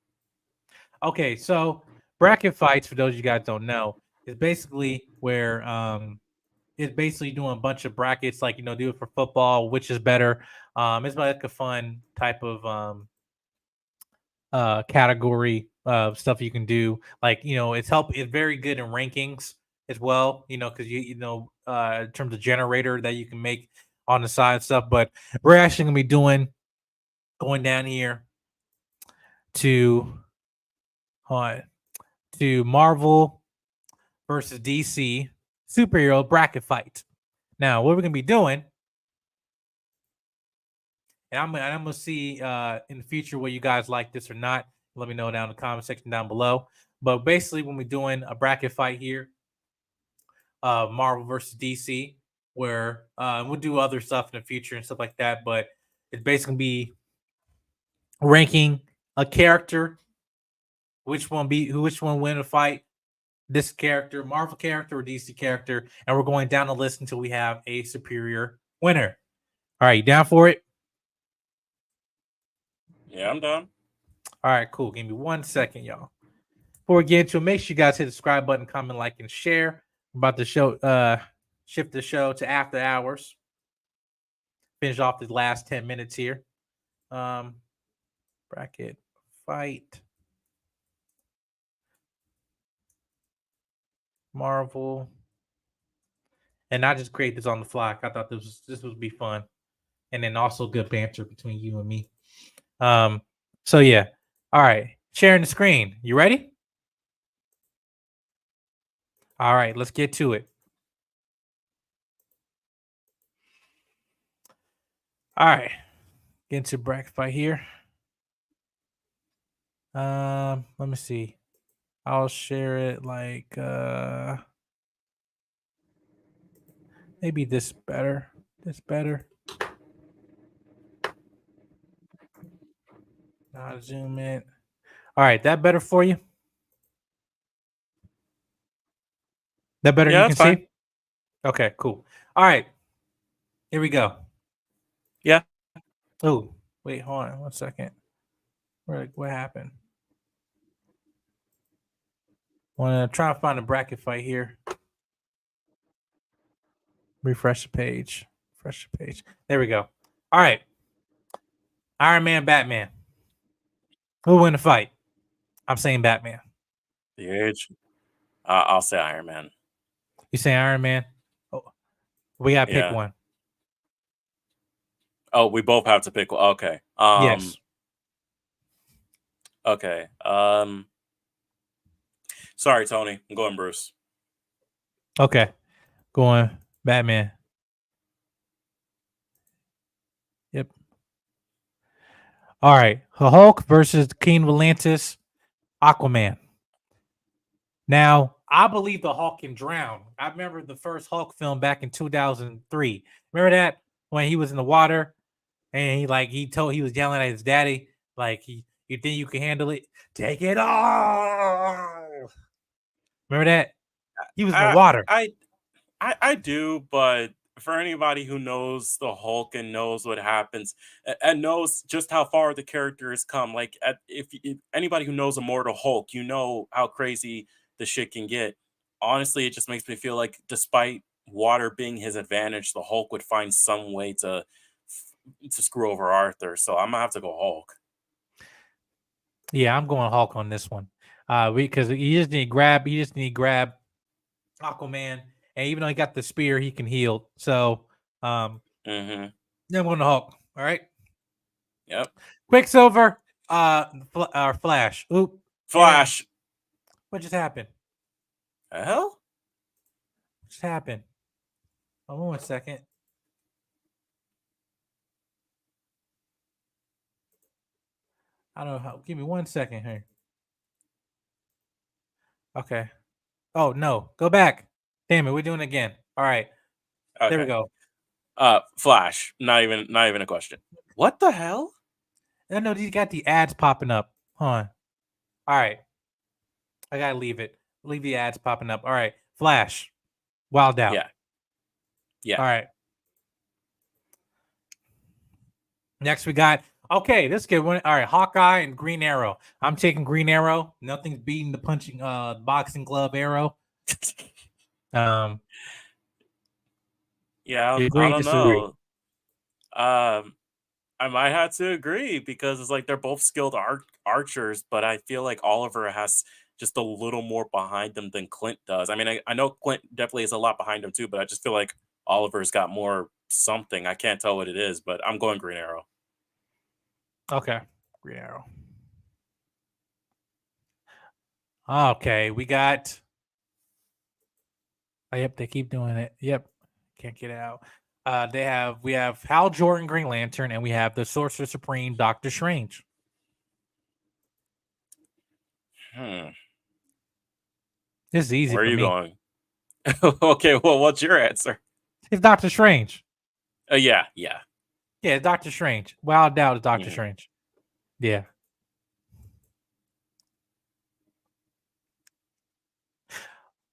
[SPEAKER 1] Okay, so bracket fights, for those of you guys don't know, is basically where it's basically doing a bunch of brackets, like do it for football, which is better. It's like a fun type of category of stuff you can do. Like it's very good in rankings as well. Because in terms of generator that you can make on the side stuff. But we're actually gonna be going down here to Marvel versus DC superhero bracket fight. Now, what we're gonna be doing, and I'm gonna see in the future whether you guys like this or not. Let me know down in the comment section down below. But basically, when we're doing a bracket fight here, Marvel versus DC, where we'll do other stuff in the future and stuff like that. But it's basically be ranking a character, which one win a fight, this character, Marvel character or DC character, and we're going down the list until we have a superior winner. All right, you down for it?
[SPEAKER 2] Yeah, I'm done.
[SPEAKER 1] All right, cool. Give me 1 second, y'all. Before we get into it, make sure you guys hit the subscribe button, comment, like, and share. I'm about to shift the show to after hours. Finish off the last 10 minutes here. Bracket fight. Marvel. And I just create this on the fly. I thought this would be fun. And then also good banter between you and me. So yeah. All right. Sharing the screen. You ready? All right, let's get to it. All right. Get into bracket fight here. Let me see. I'll share it like Maybe this better. This better. Now zoom in. All right, that better for you? That better
[SPEAKER 2] Yeah,
[SPEAKER 1] you
[SPEAKER 2] that's
[SPEAKER 1] can
[SPEAKER 2] fine.
[SPEAKER 1] see? Okay, cool. All right. Here we go.
[SPEAKER 2] Yeah.
[SPEAKER 1] Oh, wait, hold on 1 second. What happened? Want to try to find a bracket fight here. Refresh the page. Refresh the page. There we go. All right. Iron Man, Batman. Who win the fight? I'm saying Batman.
[SPEAKER 2] The age. I'll say Iron Man.
[SPEAKER 1] You say Iron Man? Oh, we gotta pick
[SPEAKER 2] Yeah.
[SPEAKER 1] one.
[SPEAKER 2] Oh, we both have to pick one. Okay.
[SPEAKER 1] Yes.
[SPEAKER 2] Okay. Sorry, Tony. I'm going Bruce.
[SPEAKER 1] Okay. Going Batman. Yep. All right. Hulk versus King of Atlantis, Aquaman. Now, I believe the Hulk can drown. I remember the first Hulk film back in 2003. Remember that when he was in the water and he was yelling at his daddy like you think you can handle it? Take it off. Remember that? He was in the
[SPEAKER 2] I
[SPEAKER 1] water.
[SPEAKER 2] I do, but for anybody who knows the Hulk and knows what happens and knows just how far the character has come, like if anybody who knows Immortal Hulk, you know how crazy the shit can get. Honestly, it just makes me feel like despite water being his advantage, the Hulk would find some way to screw over Arthur. So I'm gonna have to go Hulk.
[SPEAKER 1] Yeah, I'm going Hulk on this one. Because you just need to grab Aquaman, and even though he got the spear, he can heal. So,
[SPEAKER 2] Mm-hmm.
[SPEAKER 1] yeah, I'm going to Hulk. All right,
[SPEAKER 2] Yep.
[SPEAKER 1] Quicksilver, Flash. Oop, damn.
[SPEAKER 2] Flash.
[SPEAKER 1] What just happened?
[SPEAKER 2] The hell?
[SPEAKER 1] What just happened? Hold on 1 second. I don't know how. Give me 1 second here. Okay. Oh no, go back. Damn it, we're doing it again. All right, there we
[SPEAKER 2] Okay.
[SPEAKER 1] go.
[SPEAKER 2] Flash. Not even a question. What the hell?
[SPEAKER 1] I know these got the ads popping up. Hold on. All right, I gotta leave it. Leave the ads popping up. All right, Flash, Wild Out.
[SPEAKER 2] Yeah. Yeah.
[SPEAKER 1] All right. Next we got this is good one. All right, Hawkeye and Green Arrow. I'm taking Green Arrow. Nothing's beating the punching boxing glove arrow.
[SPEAKER 2] Yeah,
[SPEAKER 1] You
[SPEAKER 2] I
[SPEAKER 1] agree,
[SPEAKER 2] don't
[SPEAKER 1] disagree?
[SPEAKER 2] know. I might have to agree because it's like they're both skilled archers, but I feel like Oliver has just a little more behind them than Clint does. I mean, I know Clint definitely has a lot behind him too, but I just feel like Oliver's got more something. I can't tell what it is, but I'm going Green Arrow.
[SPEAKER 1] Okay, Green Arrow. Okay, we got. Oh, yep, they keep doing it. Yep, can't get it out. We have Hal Jordan, Green Lantern, and we have the Sorcerer Supreme, Doctor Strange. This is easy
[SPEAKER 2] Where are
[SPEAKER 1] for
[SPEAKER 2] you
[SPEAKER 1] me.
[SPEAKER 2] going? Okay, well, what's your answer?
[SPEAKER 1] It's Doctor Strange.
[SPEAKER 2] Yeah.
[SPEAKER 1] Yeah, it's Doctor Strange. Wild Out is Doctor
[SPEAKER 2] Mhm.
[SPEAKER 1] Strange. Yeah.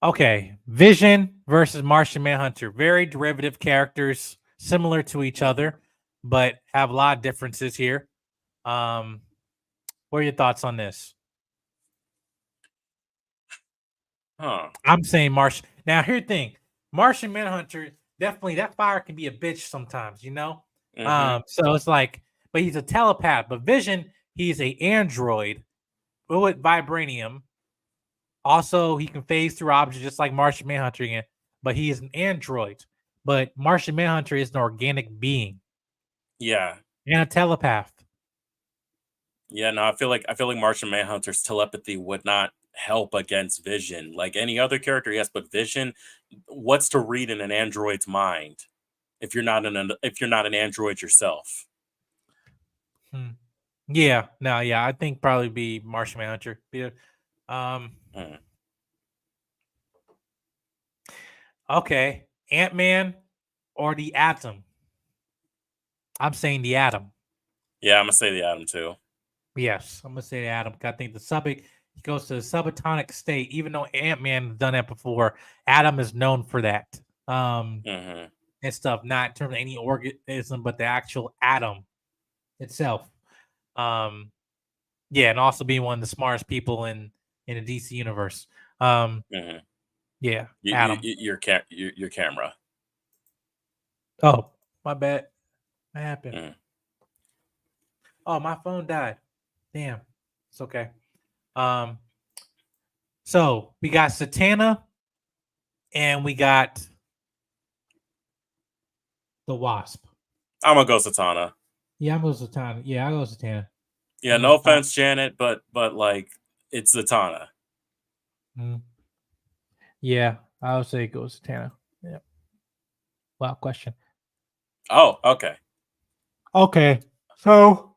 [SPEAKER 1] Okay, Vision versus Martian Manhunter. Very derivative characters, similar to each other, but have a lot of differences here. What are your thoughts on this?
[SPEAKER 2] Huh.
[SPEAKER 1] I'm saying Martian. Now, here's the thing: Martian Manhunter definitely that fire can be a bitch sometimes, you know.
[SPEAKER 2] Mhm.
[SPEAKER 1] So it's like, but he's a telepath. But Vision, he's a android with vibranium. Also, he can phase through objects just like Martian Manhunter again, but he is an android. But Martian Manhunter is an organic being
[SPEAKER 2] Yeah.
[SPEAKER 1] and a telepath.
[SPEAKER 2] Yeah, no, I feel like Martian Manhunter's telepathy would not help against Vision. Like any other character, yes, but Vision, what's to read in an android's mind if you're not an android yourself?
[SPEAKER 1] Yeah, no, yeah, I think probably be Martian Manhunter. Yeah.
[SPEAKER 2] Mm.
[SPEAKER 1] Okay, Ant-Man or the Atom? I'm saying the Atom.
[SPEAKER 2] Yeah, I'm gonna say the Atom too.
[SPEAKER 1] Yes, I'm gonna say the Atom. I think he goes to the subatomic state. Even though Ant-Man has done that before, Atom is known for that.
[SPEAKER 2] Mm-hmm.
[SPEAKER 1] And stuff, not in terms of any organism, but the actual atom itself. Yeah, and also being one of the smartest people in the DC universe.
[SPEAKER 2] Mm-hmm.
[SPEAKER 1] Yeah,
[SPEAKER 2] You,
[SPEAKER 1] Atom.
[SPEAKER 2] your camera.
[SPEAKER 1] Oh, my bad. What happened?
[SPEAKER 2] Mm.
[SPEAKER 1] Oh, my phone died. Damn. It's okay. So we got Satana and we got the Wasp.
[SPEAKER 2] I'm gonna go Satana.
[SPEAKER 1] Yeah, I'm going Satana. Yeah, I'll go Satana.
[SPEAKER 2] Yeah, no offense, Janet, but like it's Zatanna.
[SPEAKER 1] Yeah, I would say go Satana. Yeah. Wow, question.
[SPEAKER 2] Oh, okay.
[SPEAKER 1] Okay, so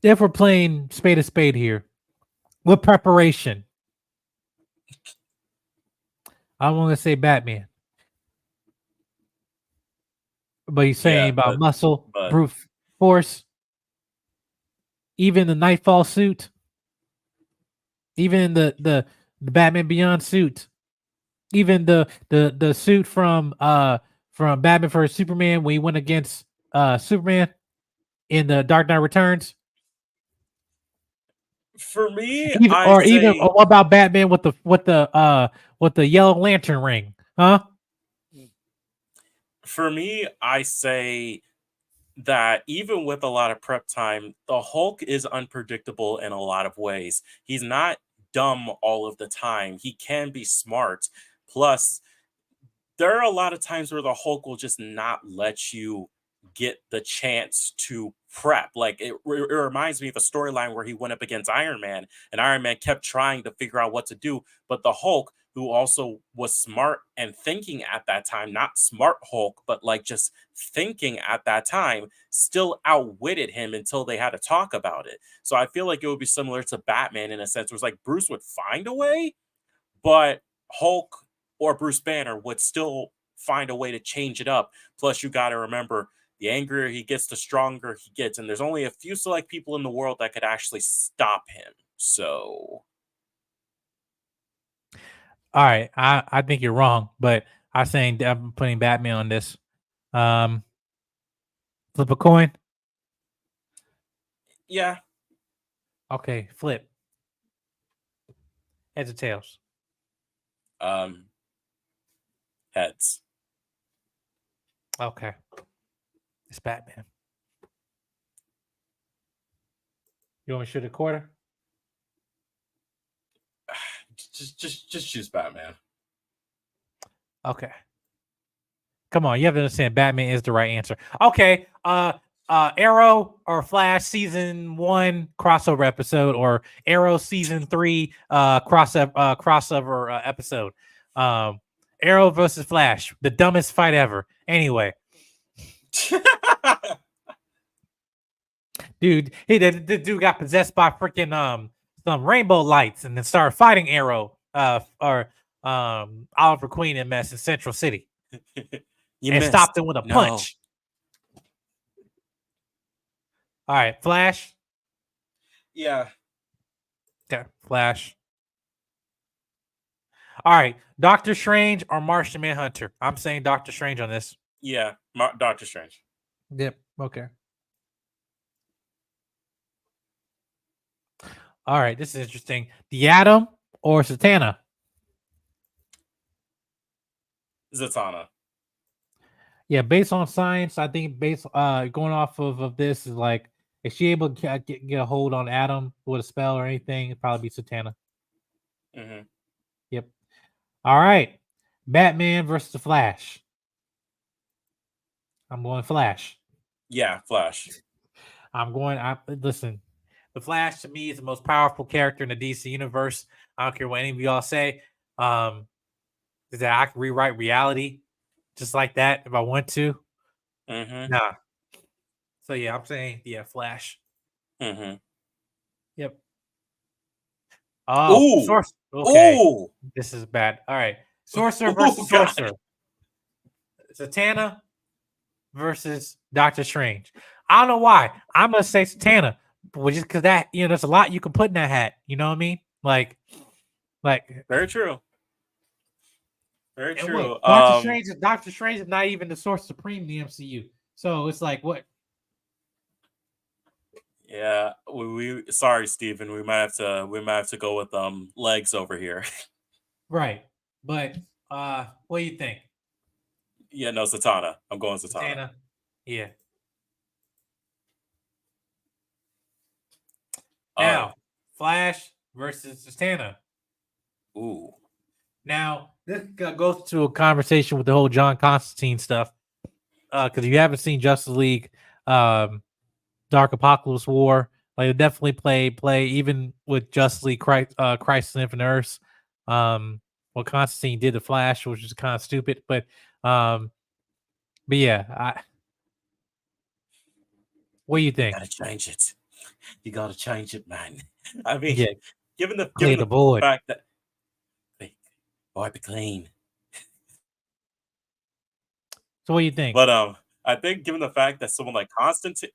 [SPEAKER 1] if we're playing spade to spade here, with preparation, I want to say Batman, but he's saying about muscle, brute force, even the Nightfall suit, even the Batman Beyond suit, even the suit from Batman vs Superman when he went against Superman in the Dark Knight Returns.
[SPEAKER 2] For me,
[SPEAKER 1] What about Batman with the Yellow Lantern ring? Huh?
[SPEAKER 2] For me, I say that even with a lot of prep time, the Hulk is unpredictable in a lot of ways. He's not dumb all of the time. He can be smart. Plus, there are a lot of times where the Hulk will just not let you get the chance to prep. Like it reminds me of the storyline where he went up against Iron Man, and Iron Man kept trying to figure out what to do, but the Hulk, who also was smart and thinking at that time, not smart Hulk, but like just thinking at that time, still outwitted him until they had to talk about it. So I feel like it would be similar to Batman in a sense, where it's like Bruce would find a way, but Hulk or Bruce Banner would still find a way to change it up. Plus, you got to remember, the angrier he gets, the stronger he gets. And there's only a few select people in the world that could actually stop him. So.
[SPEAKER 1] All right. I think you're wrong, but I'm saying I'm putting Batman on this. Flip a coin.
[SPEAKER 2] Yeah.
[SPEAKER 1] Okay, flip. Heads or tails?
[SPEAKER 2] Heads.
[SPEAKER 1] Okay. It's Batman. You want me to shoot a quarter?
[SPEAKER 2] Just choose Batman.
[SPEAKER 1] Okay. Come on, you have to understand Batman is the right answer. Okay. Arrow or Flash season 1 crossover episode, or Arrow season 3 crossover episode. Arrow versus Flash, the dumbest fight ever. Anyway. Dude, the dude got possessed by freaking some rainbow lights and then started fighting Arrow or Oliver Queen and mess in Central City. And stopped him with a punch. All right, Flash.
[SPEAKER 2] Yeah.
[SPEAKER 1] Okay, Flash. All right, Doctor Strange or Martian Manhunter? I'm saying Doctor Strange on this.
[SPEAKER 2] Yeah, Doctor Strange.
[SPEAKER 1] Yep. Okay. All right, this is interesting. The Atom or Zatanna?
[SPEAKER 2] Zatanna.
[SPEAKER 1] Yeah, based on science, I think going off of this is like, if she able to get a hold on Atom with a spell or anything, it'd probably be Zatanna.
[SPEAKER 2] Mm-hmm.
[SPEAKER 1] Yep. All right, Batman versus the Flash. I'm going Flash.
[SPEAKER 2] Yeah, Flash.
[SPEAKER 1] Listen. The Flash to me is the most powerful character in the DC universe. I don't care what any of y'all say. Is that I can rewrite reality just like that if I want to.
[SPEAKER 2] Mm-hmm.
[SPEAKER 1] Nah. So yeah, I'm saying Flash.
[SPEAKER 2] Mm-hmm.
[SPEAKER 1] Yep. Oh,
[SPEAKER 2] Ooh.
[SPEAKER 1] Okay.
[SPEAKER 2] Ooh.
[SPEAKER 1] This is bad. All right. Sorcerer versus Sorcerer. Zatanna versus Doctor Strange. I don't know why. I'm gonna say Zatanna, but just because that there's a lot you can put in that hat. You know what I mean? Like
[SPEAKER 2] Very true. Very
[SPEAKER 1] and what
[SPEAKER 2] true.
[SPEAKER 1] Doctor Strange is not even the source supreme in the MCU. So it's like what?
[SPEAKER 2] Yeah, we sorry, Steven. We might have to go with legs over here.
[SPEAKER 1] Right. But what do you think?
[SPEAKER 2] Yeah, no, Zatanna. I'm going Zatanna.
[SPEAKER 1] Zatanna. Yeah. Now, Flash versus Zatanna.
[SPEAKER 2] Ooh.
[SPEAKER 1] Now, this goes to a conversation with the whole John Constantine stuff. Because if you haven't seen Justice League, Dark Apocalypse War, like it definitely play even with Justice League Crisis on Infinite Earths. What Constantine did to Flash, which is kind of stupid, but yeah, what do you think?
[SPEAKER 2] You gotta change it. You gotta change it, man. I mean,
[SPEAKER 1] Yeah,
[SPEAKER 2] given
[SPEAKER 1] clear the board.
[SPEAKER 2] fact that wipe it clean.
[SPEAKER 1] So what do you think?
[SPEAKER 2] But I think given the fact that someone like Constantine,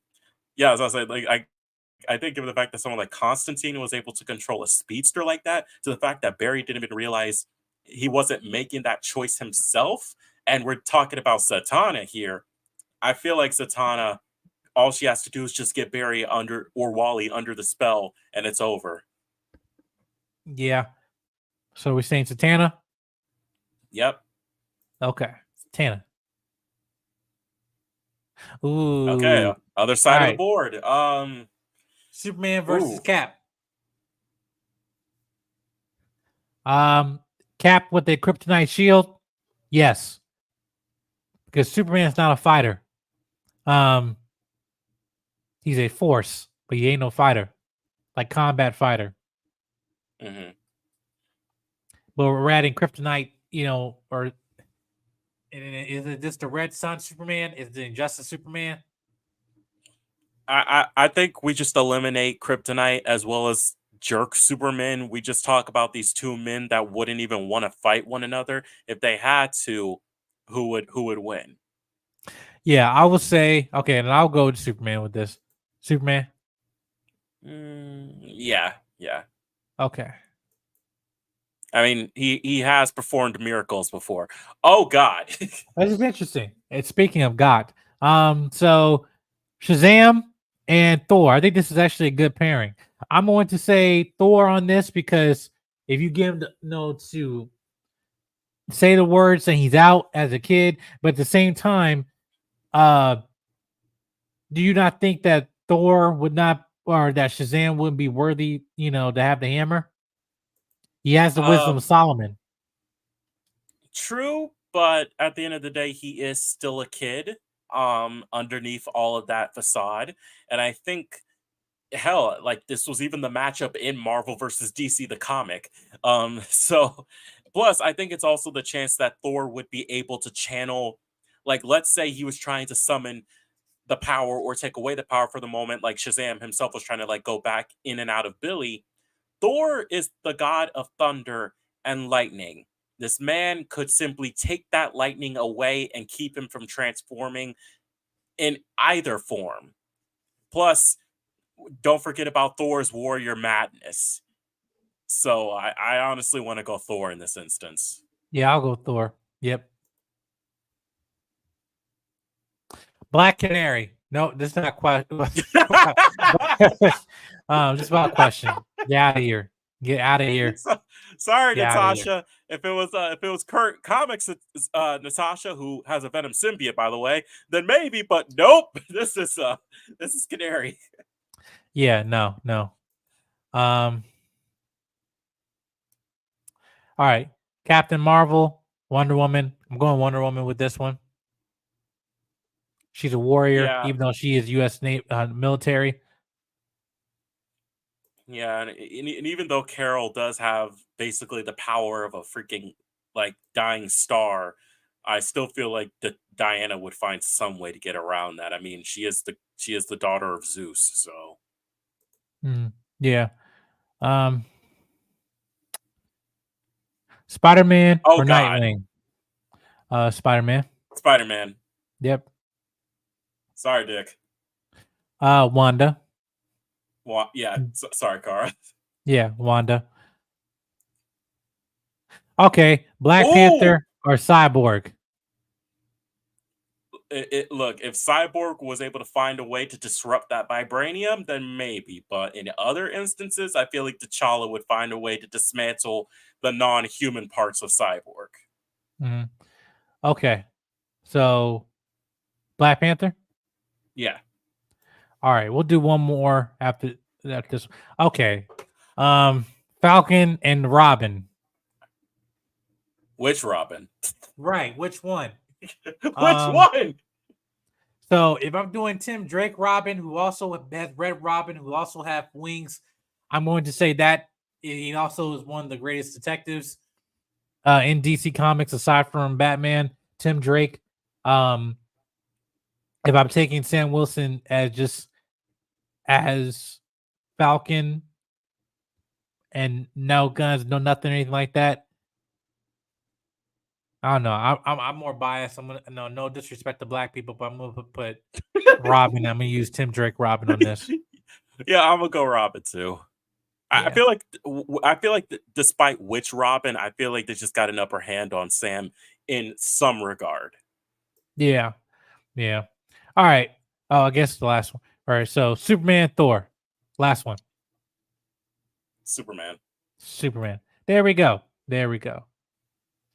[SPEAKER 2] yeah, as I was saying, like I think given the fact that someone like Constantine was able to control a speedster like that, to the fact that Barry didn't even realize he wasn't making that choice himself, and we're talking about Zatanna here. I feel like Zatanna, all she has to do is just get Barry under or Wally under the spell, and it's over.
[SPEAKER 1] Yeah. So we're saying Zatanna?
[SPEAKER 2] Yep.
[SPEAKER 1] Okay. Zatanna. Ooh.
[SPEAKER 2] Okay. Other side of the
[SPEAKER 1] right.
[SPEAKER 2] board.
[SPEAKER 1] Superman versus
[SPEAKER 2] Ooh.
[SPEAKER 1] Cap. Cap with the kryptonite shield? Yes. Because Superman's not a fighter. He's a force, but he ain't no fighter. Like combat fighter.
[SPEAKER 2] Mm-hmm.
[SPEAKER 1] But we're adding kryptonite, or is it just the Red Sun Superman? Is it Injustice Superman?
[SPEAKER 2] I think we just eliminate Kryptonite as well as Jerk Superman. We just talk about these two men that wouldn't even want to fight one another. If they had to, who would win?
[SPEAKER 1] Yeah, I would say okay, and I'll go to Superman with this. Superman.
[SPEAKER 2] Yeah.
[SPEAKER 1] Okay.
[SPEAKER 2] I mean, he has performed miracles before. Oh God.
[SPEAKER 1] This is interesting. And speaking of God, so Shazam and Thor. I think this is actually a good pairing. I'm going to say Thor on this because if you give him to say the words and he's out as a kid, but at the same time, do you not think that Thor would not or that Shazam wouldn't be worthy, to have the hammer? He has the wisdom of Solomon.
[SPEAKER 2] True, but at the end of the day, he is still a kid. Underneath all of that facade, and I think hell, like this was even the matchup in Marvel versus DC the comic. So plus I think it's also the chance that Thor would be able to channel, like let's say he was trying to summon the power or take away the power for the moment, like Shazam himself was trying to like go back in and out of Billy. Thor is the god of thunder and lightning. This man could simply take that lightning away and keep him from transforming in either form. Plus, don't forget about Thor's warrior madness. So I honestly want to go Thor in this instance.
[SPEAKER 1] Yeah, I'll go Thor. Yep. Black Canary. No, this is not quite. Just about a question. Get out of here. Get out of here.
[SPEAKER 2] Sorry,
[SPEAKER 1] Get
[SPEAKER 2] Natasha. If it was current comics, Natasha, who has a Venom symbiote, by the way, then maybe. But nope. This is Canary.
[SPEAKER 1] Yeah, no. All right. Captain Marvel, Wonder Woman. I'm going Wonder Woman with this one. She's a warrior,
[SPEAKER 2] Yeah.
[SPEAKER 1] even though she is U.S. military.
[SPEAKER 2] Yeah, and even though Carol does have basically the power of a freaking like dying star, I still feel like Diana would find some way to get around that. I mean, she is the daughter of Zeus, so
[SPEAKER 1] Yeah. Spider-Man
[SPEAKER 2] oh
[SPEAKER 1] or
[SPEAKER 2] God.
[SPEAKER 1] Nightwing? Spider-Man.
[SPEAKER 2] Spider-Man.
[SPEAKER 1] Yep.
[SPEAKER 2] Sorry, Dick.
[SPEAKER 1] Wanda.
[SPEAKER 2] Yeah, sorry, Cara.
[SPEAKER 1] Yeah, Wanda. Okay, Black
[SPEAKER 2] Ooh!
[SPEAKER 1] Panther or Cyborg?
[SPEAKER 2] Look, if Cyborg was able to find a way to disrupt that vibranium, then maybe. But in other instances, I feel like T'Challa would find a way to dismantle the non-human parts of Cyborg.
[SPEAKER 1] Mm-hmm. Okay, so Black Panther.
[SPEAKER 2] Yeah.
[SPEAKER 1] All right, we'll do one more after this. Okay, Falcon and Robin.
[SPEAKER 2] Which Robin?
[SPEAKER 1] Right, which one?
[SPEAKER 2] Which one?
[SPEAKER 1] So if I'm doing Tim Drake Robin, who also has Red Robin, who also have wings, I'm going to say that he also is one of the greatest detectives in DC Comics aside from Batman. Tim Drake. If I'm taking Sam Wilson as Falcon and no guns, no nothing, anything like that. I don't know. I'm more biased. I'm gonna no disrespect to black people, but I'm gonna put Robin. I'm gonna use Tim Drake Robin on this.
[SPEAKER 2] Yeah, I'm gonna go Robin too. I feel like despite which Robin, I feel like they just got an upper hand on Sam in some regard.
[SPEAKER 1] Yeah. All right. Oh, I guess the last one. All right. So Superman, Thor, last one.
[SPEAKER 2] Superman.
[SPEAKER 1] There we go. All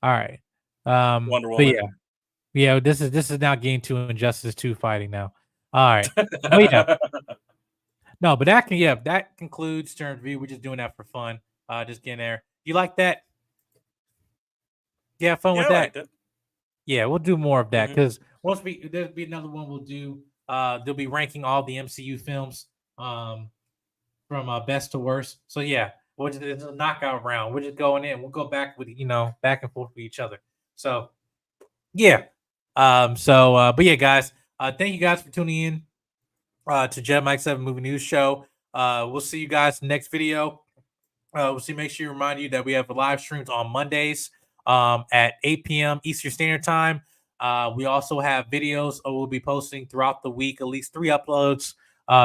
[SPEAKER 1] right.
[SPEAKER 2] Wonder Woman.
[SPEAKER 1] But yeah. This is now getting to Injustice 2 fighting now. All right. But yeah. No, but that concludes Stern Review. We're just doing that for fun. Just getting there. You like that? Yeah, fun with that. Yeah, we'll do more of that because there'll be another one we'll do. They'll be ranking all the MCU films from best to worst. So yeah, it's a knockout round. We're just going in. We'll go back with back and forth with each other. So yeah. But yeah, guys. Thank you guys for tuning in to Jed Mike 7 Movie News Show. We'll see you guys in the next video. Make sure you remind you that we have live streams on Mondays at 8 p.m. Eastern Standard Time. We also have videos we'll be posting throughout the week, at least 3 uploads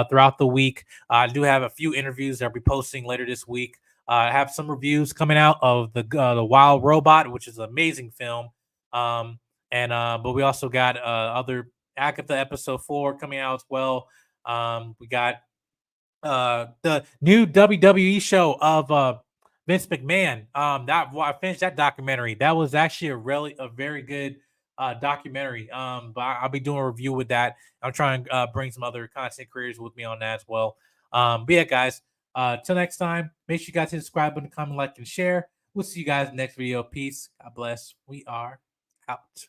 [SPEAKER 1] throughout the week. I do have a few interviews that I'll be posting later this week. I have some reviews coming out of the Wild Robot, which is an amazing film. But we also got other Agatha episode 4 coming out as well. We got the new WWE show of Vince McMahon. I finished that documentary. That was actually a very good documentary. But I'll be doing a review with that. I'm trying to bring some other content creators with me on that as well. But yeah, guys, till next time, make sure you guys hit subscribe button, comment, like, and share. We'll see you guys next video. Peace. God bless. We are out.